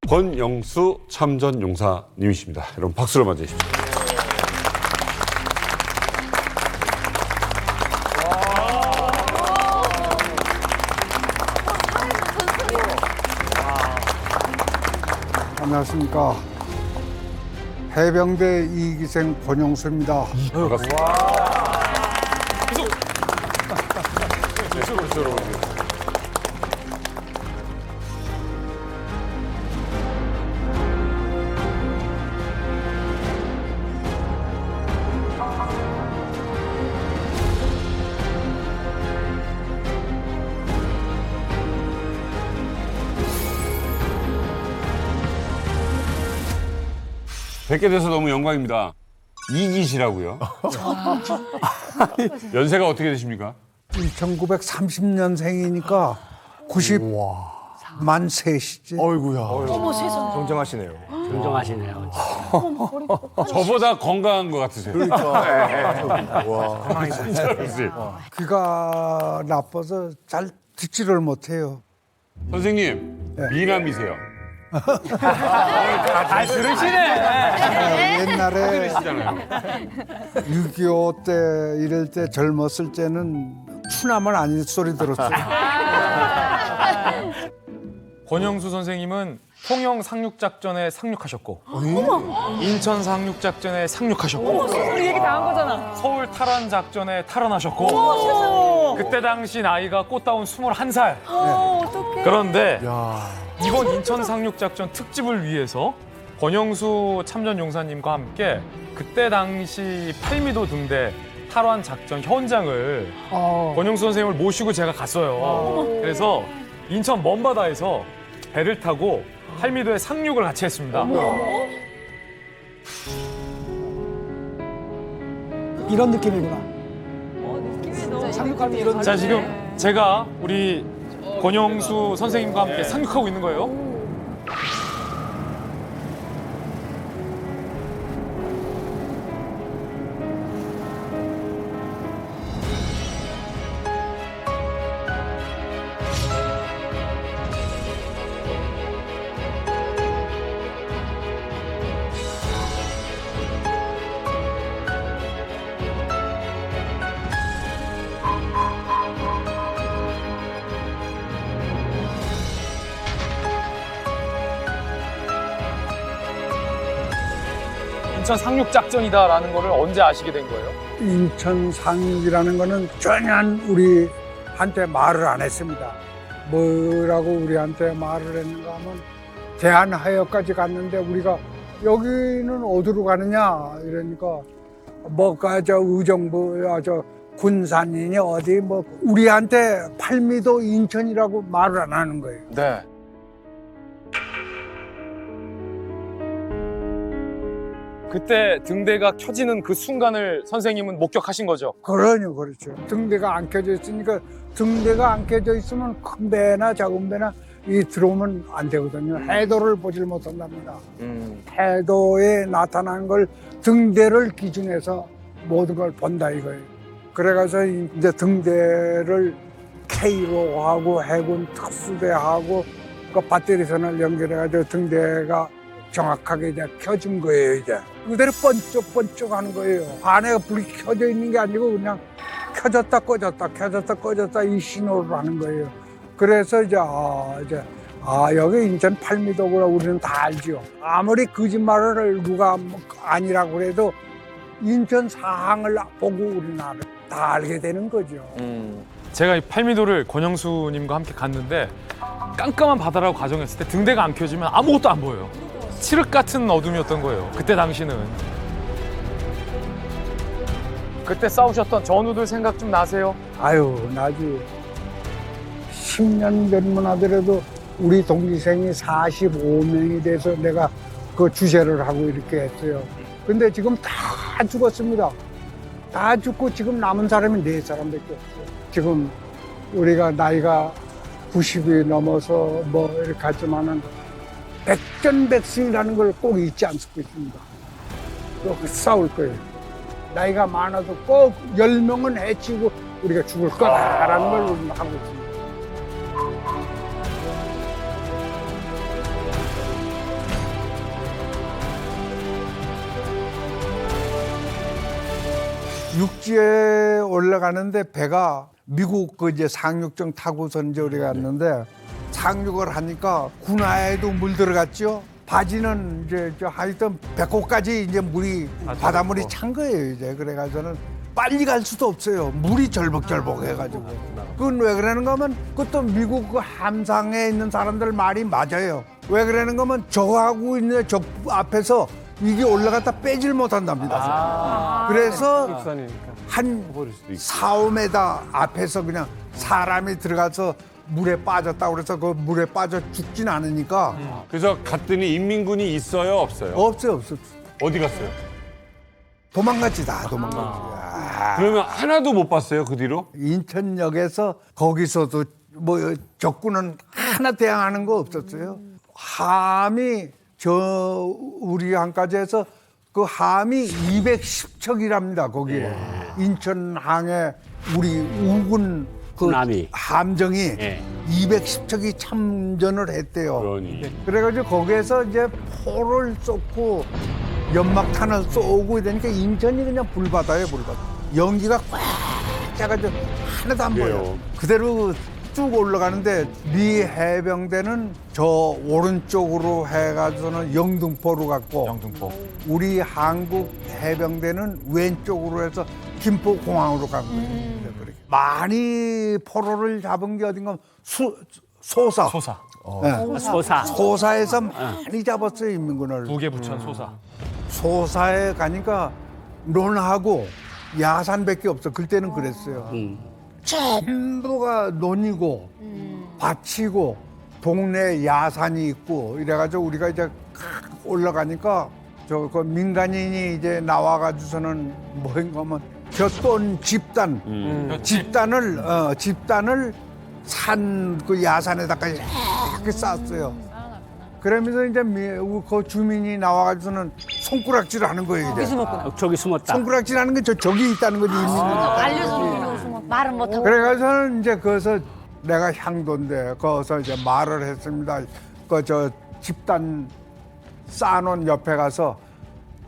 권영수 참전 용사님이십니다. 여러분 박수로 맞아주십시오. 안녕하십니까. 해병대 2기생 권영수입니다. 반갑습니다. 뵙게 돼서 너무 영광입니다. 이기시라고요? 연세가 어떻게 되십니까? 1930년생이니까 90만 세시지. 어이구야. 어머 세상에. 정정하시네요. 정정하시네요. 저보다 건강한 것 같으세요. 그러니까. 와. 귀가 나빠서 잘 듣지를 못해요. 선생님, 미남이세요. 잘 들으시네. 옛날에 그러시잖아요. 6.25 때 이럴 때 젊었을 때는 추나면 아닌 소리 들었어요. 권영수 선생님은 통영 상륙작전에 상륙하셨고 인천 상륙작전에 상륙하셨고 우리 얘기 다 한 거잖아. 서울 탈환 작전에 탈환하셨고 그때 당시 나이가 꽃다운 21살. 어떡해. 그런데 이번 인천 상륙작전 특집을 위해서 권영수 참전 용사님과 함께 그때 당시 8미도 등대 탈환 작전 현장을 권영수 선생님을 모시고 제가 갔어요. 그래서 인천 먼바다에서 배를 타고 8미도에 상륙을 같이 했습니다. 이런 느낌이구나. 상륙하면 이런 자, 지금 제가 우리 권영수 선생님과 함께 상륙하고 있는 거예요. 인천 상륙작전이다라는 거를 언제 아시게 된 거예요? 인천 상륙이라는 거는 전혀 우리한테 말을 안 했습니다. 뭐라고 우리한테 말을 했는가 하면 대한하역까지 갔는데 우리가 여기는 어디로 가느냐 이러니까 뭐가 저 의정부 저 군산이니 어디 뭐 우리한테 8미도 인천이라고 말을 안 하는 거예요. 네. 그때 등대가 켜지는 그 순간을 선생님은 목격하신 거죠? 그렇죠. 등대가 안 켜져 있으니까 등대가 안 켜져 있으면 큰 배나 작은 배나 이 들어오면 안 되거든요. 해도를 보질 못한답니다. 해도에 나타난 걸 등대를 기준해서 모든 걸 본다 이거예요. 그래가서 이제 등대를 K로 하고 해군 특수대하고 그 배터리선을 연결해가지고 등대가 정확하게 이제 켜진 거예요, 이제. 그대로 번쩍번쩍 하는 거예요. 안에 불이 켜져 있는 게 아니고 그냥 켜졌다 꺼졌다 이 신호를 하는 거예요. 그래서 이제 여기 인천 8미도구나 우리는 다 알죠. 아무리 거짓말을 누가 아니라고 그래도 인천 상황을 보고 우리는 다 알게 되는 거죠. 제가 이 8미도를 권영수님과 함께 갔는데 깜깜한 바다라고 가정했을 때 등대가 안 켜지면 아무것도 안 보여요. 칠흑 같은 어둠이었던 거예요. 그때 당시는. 그때 싸우셨던 전우들 생각 좀 나세요? 아유, 나지. 10년 전만 하더라도 우리 동기생이 45명이 돼서 내가 그 주제를 하고 이렇게 했어요. 근데 지금 다 죽었습니다. 다 죽고 지금 남은 사람이 4사람밖에 없어요. 지금 우리가 나이가 90이 넘어서 뭐 이렇게 하지만은 백전백승이라는 걸 꼭 잊지 않고 있습니다. 꼭 싸울 거예요. 나이가 많아도 꼭 10명은 해치고 우리가 죽을 거다라는 걸 우리는 하고 있습니다. 육지에 올라가는데 배가 미국 그 이제 상륙정 타고서 이제 우리가 갔는데 상륙을 하니까 군하에도 물 들어갔죠. 바지는 이제 하여튼 배꼽까지 이제 물이 바닷물이 찬 거예요. 이제 그래가지고는 빨리 갈 수도 없어요. 물이 절벅절벅 해가지고. 그건 왜 그러는가 하면 그것도 미국 그 함상에 있는 사람들 말이 맞아요. 왜 그러는가 하면 저하고 있는 적 앞에서 이게 올라갔다 빼질 못한답니다. 그래서 한 4-5m 앞에서 그냥 사람이 들어가서 물에 빠졌다고 그래서 그 물에 빠져 죽진 않으니까. 그래서 갔더니 인민군이 있어요, 없어요? 없어요. 어디 갔어요? 도망갔지 다 도망갔지. 그러면 하나도 못 봤어요, 그 뒤로? 인천역에서 거기서도 뭐 적군은 하나 대항하는 거 없었어요. 함이 우리 항까지해서 그 함이 210척이랍니다. 거기에 인천항에 우리 우군 그 군함이. 함정이 예. 210척이 참전을 했대요. 그래가지고 거기에서 이제 포를 쏟고 연막탄을 쏘고 이러니까 인천이 그냥 불바다예요, 불바다. 연기가 꽉 차가지고 하나도 안 보여. 그대로 쭉 올라가는데 미 해병대는 저 오른쪽으로 해가지고는 영등포로 갔고 영등포. 우리 한국 해병대는 왼쪽으로 해서 김포공항으로 간 거예요. 그렇게. 많이 포로를 잡은 게 어딘가 소사. 소사. 네. 소사. 소사에서 많이 잡았어요, 인민군을. 북에 붙여 소사. 소사에 가니까 논하고 야산밖에 없어. 그때는 그랬어요. 전부가 논이고 밭이고 동네 야산이 있고 이래가지고 우리가 이제 올라가니까 저 그 민간인이 이제 나와가지고서는 뭐인가 하면 곁돈 집단 집단을 산 그 야산에다가 이렇게 쌌어요. 그러면서 이제 그 주민이 나와가지고는 손가락질 하는 거예요. 이제. 저기 숨었다. 손가락질 하는 게 저기 있다는 거지. 알려주는 말은 못하고. 그래가지고는 이제 거기서 내가 향도인데 거기서 이제 말을 했습니다. 그 저 집단 쌓아놓은 옆에 가서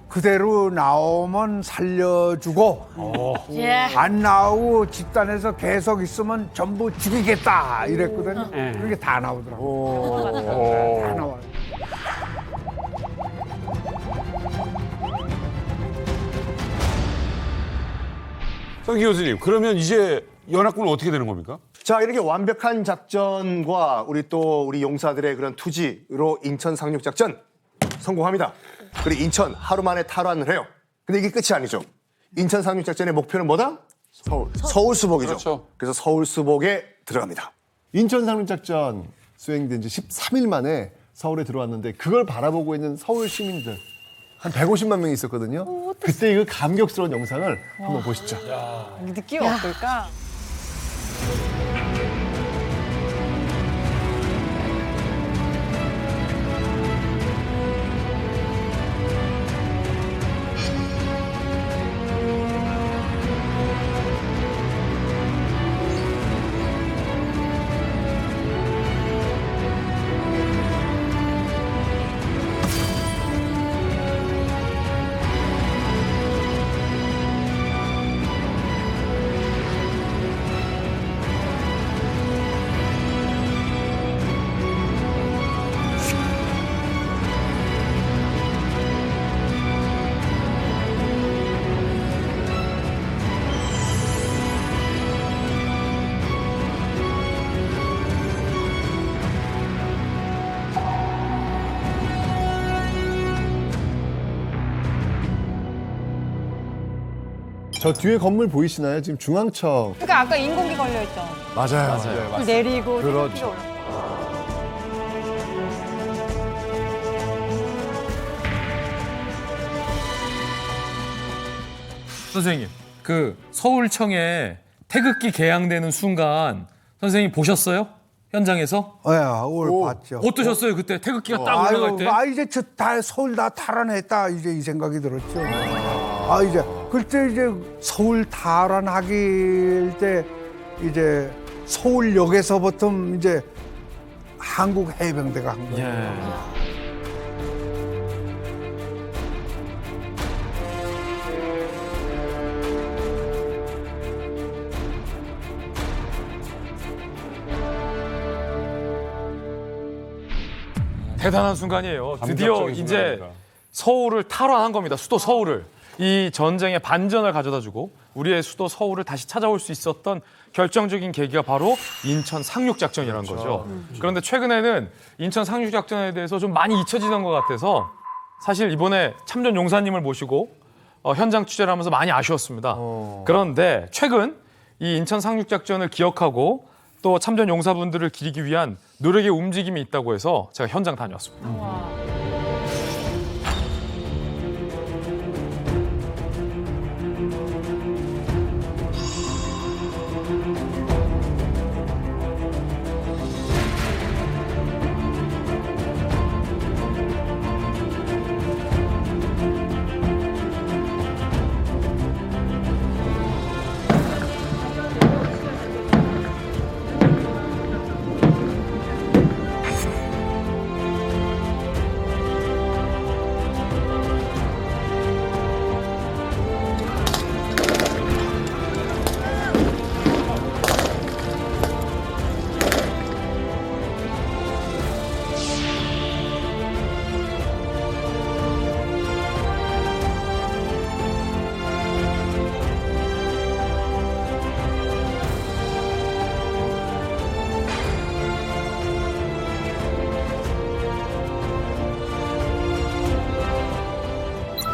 그대로 나오면 살려주고 안 나오고 집단에서 계속 있으면 전부 죽이겠다 이랬거든요. 그게 다 나오더라고요. 다 나와요. 성기 교수님, 그러면 이제 연합군은 어떻게 되는 겁니까? 자, 이렇게 완벽한 작전과 우리 용사들의 그런 투지로 인천 상륙 작전 성공합니다. 그리고 인천 하루 만에 탈환을 해요. 근데 이게 끝이 아니죠. 인천 상륙 작전의 목표는 뭐다? 서울 수복이죠. 그렇죠. 그래서 서울 수복에 들어갑니다. 인천 상륙작전 수행된 지 13일 만에 서울에 들어왔는데 그걸 바라보고 있는 서울 시민들 한 150만 명이 있었거든요. 그때 그 감격스러운 영상을 한번 보시죠. 느낌이 어떨까? 저 뒤에 건물 보이시나요? 지금 중앙청. 그러니까 아까 인공기 걸려있죠. 맞아요. 불 내리고 그렇죠. 태극기가 올라. 선생님, 그 서울청에 태극기 개양되는 순간 선생님 보셨어요? 현장에서? 오늘 봤죠. 어떠셨어요? 그때 태극기가 딱 올라갈 때? 이제 서울 다 탈환했다 이제 이 생각이 들었죠. 이제 그때 이제 서울 탈환하길 때 이제 서울역에서부터 이제 한국 해병대가 한 거예요. 대단한 순간이에요. 드디어 감격적인 이제 순간입니다. 서울을 탈환한 겁니다. 수도 서울을. 이 전쟁의 반전을 가져다주고 우리의 수도 서울을 다시 찾아올 수 있었던 결정적인 계기가 바로 인천 상륙작전이라는 거죠. 그런데 최근에는 인천 상륙작전에 대해서 좀 많이 잊혀지는 것 같아서 사실 이번에 참전 용사님을 모시고 현장 취재를 하면서 많이 아쉬웠습니다. 그런데 최근 이 인천 상륙작전을 기억하고 또 참전 용사분들을 기리기 위한 노력의 움직임이 있다고 해서 제가 현장 다녀왔습니다.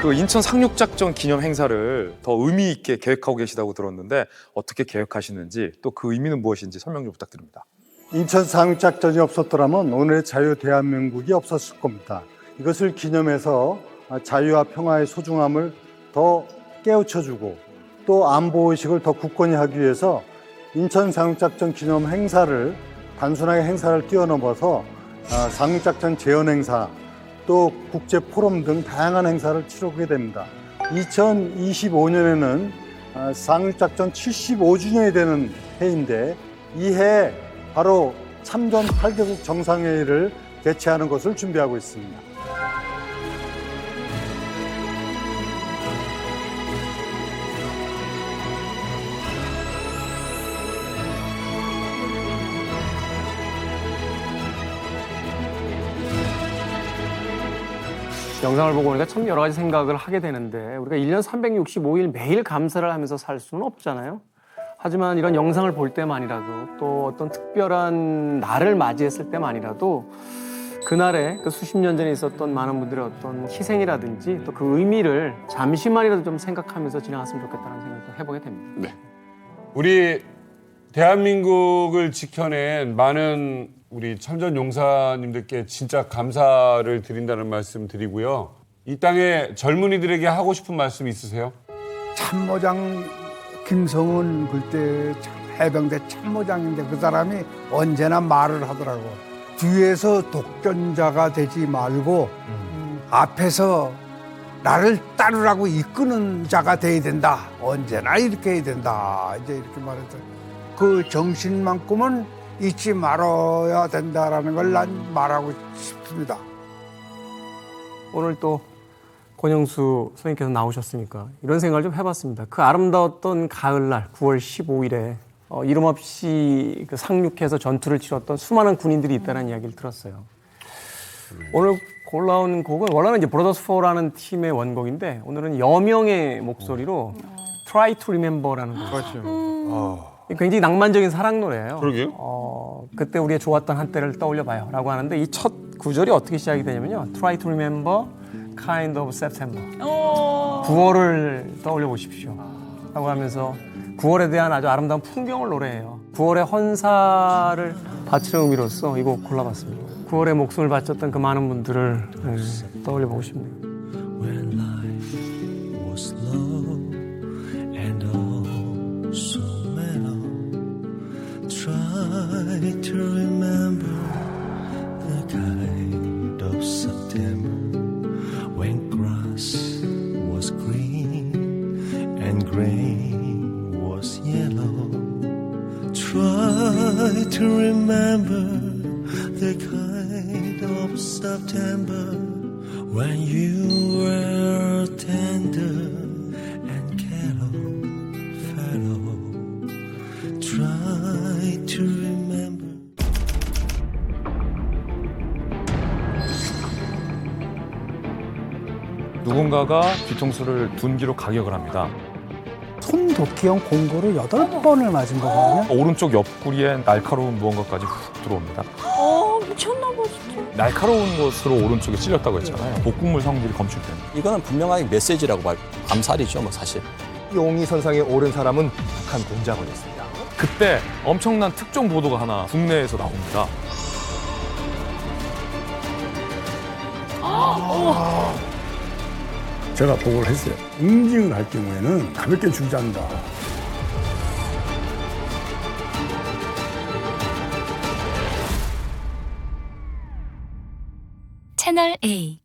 그 인천 상륙작전 기념 행사를 더 의미 있게 계획하고 계시다고 들었는데 어떻게 계획하시는지 또 그 의미는 무엇인지 설명 좀 부탁드립니다. 인천 상륙작전이 없었더라면 오늘의 자유 대한민국이 없었을 겁니다. 이것을 기념해서 자유와 평화의 소중함을 더 깨우쳐주고 또 안보의식을 더 굳건히 하기 위해서 인천 상륙작전 기념 행사를 단순하게 행사를 뛰어넘어서 상륙작전 재현 행사 또 국제 포럼 등 다양한 행사를 치르게 됩니다. 2025년에는 상륙작전 75주년이 되는 해인데 이 해에 바로 참전 8개국 정상회의를 개최하는 것을 준비하고 있습니다. 영상을 보고 보니까 참 여러 가지 생각을 하게 되는데 우리가 1년 365일 매일 감사를 하면서 살 수는 없잖아요. 하지만 이런 영상을 볼 때만이라도 또 어떤 특별한 날을 맞이했을 때만이라도 그날에 그 수십 년 전에 있었던 많은 분들의 어떤 희생이라든지 또 그 의미를 잠시만이라도 좀 생각하면서 지나갔으면 좋겠다는 생각도 해보게 됩니다. 네. 우리 대한민국을 지켜낸 많은 우리 참전 용사님들께 진짜 감사를 드린다는 말씀 드리고요. 이 땅의 젊은이들에게 하고 싶은 말씀 있으세요? 참모장 김성은 그때 해병대 참모장인데 그 사람이 언제나 말을 하더라고. 뒤에서 독전자가 되지 말고 앞에서 나를 따르라고 이끄는 자가 돼야 된다. 언제나 이렇게 해야 된다. 이제 이렇게 말해서 그 정신만큼은 잊지 말아야 된다라는 걸 난 말하고 싶습니다. 오늘 또 권영수 선생님께서 나오셨으니까 이런 생각을 좀 해봤습니다. 그 아름다웠던 가을날 9월 15일에 이름 없이 그 상륙해서 전투를 치렀던 수많은 군인들이 있다는 이야기를 들었어요. 오늘 골라온 곡은 원래는 이제 브로더스 4라는 팀의 원곡인데 오늘은 여명의 목소리로 Try to Remember라는 곡이죠. 굉장히 낭만적인 사랑 노래예요. 그러게요. 그때 우리가 좋았던 한때를 떠올려봐요 라고 하는데 이 첫 구절이 어떻게 시작이 되냐면요. Try to remember kind of September. 9월을 떠올려 보십시오 라고 하면서 9월에 대한 아주 아름다운 풍경을 노래해요. 9월의 헌사를 바치는 의미로서 이 곡 골라봤습니다. 9월에 목숨을 바쳤던 그 많은 분들을 떠올려 보고 싶네요. When life was slow and oh so mellow, try to remember the kind of September when grass was green and grain was yellow. Try to remember the kind of September when you were tender and callow fellow. Try to remember. 누군가가 뒤통수를 둔기로 가격을 합니다. 손도끼형 공구를 8번을 맞은 거거든요. 오른쪽 옆구리에 날카로운 무언가까지 훅 들어옵니다. 미쳤나 봐 진짜. 날카로운 것으로 오른쪽에 찔렸다고 했잖아요. 복국물 성질이 검출됩니다. 이거는 분명하게 메시지라고 말, 암살이죠, 뭐 사실. 용의 선상에 오른 사람은 북한 공작원이었습니다. 그때 엄청난 특종 보도가 하나 국내에서 나옵니다. 제가 보고를 했어요. 응징을 할 경우에는 가볍게 죽지 않는다. 채널 A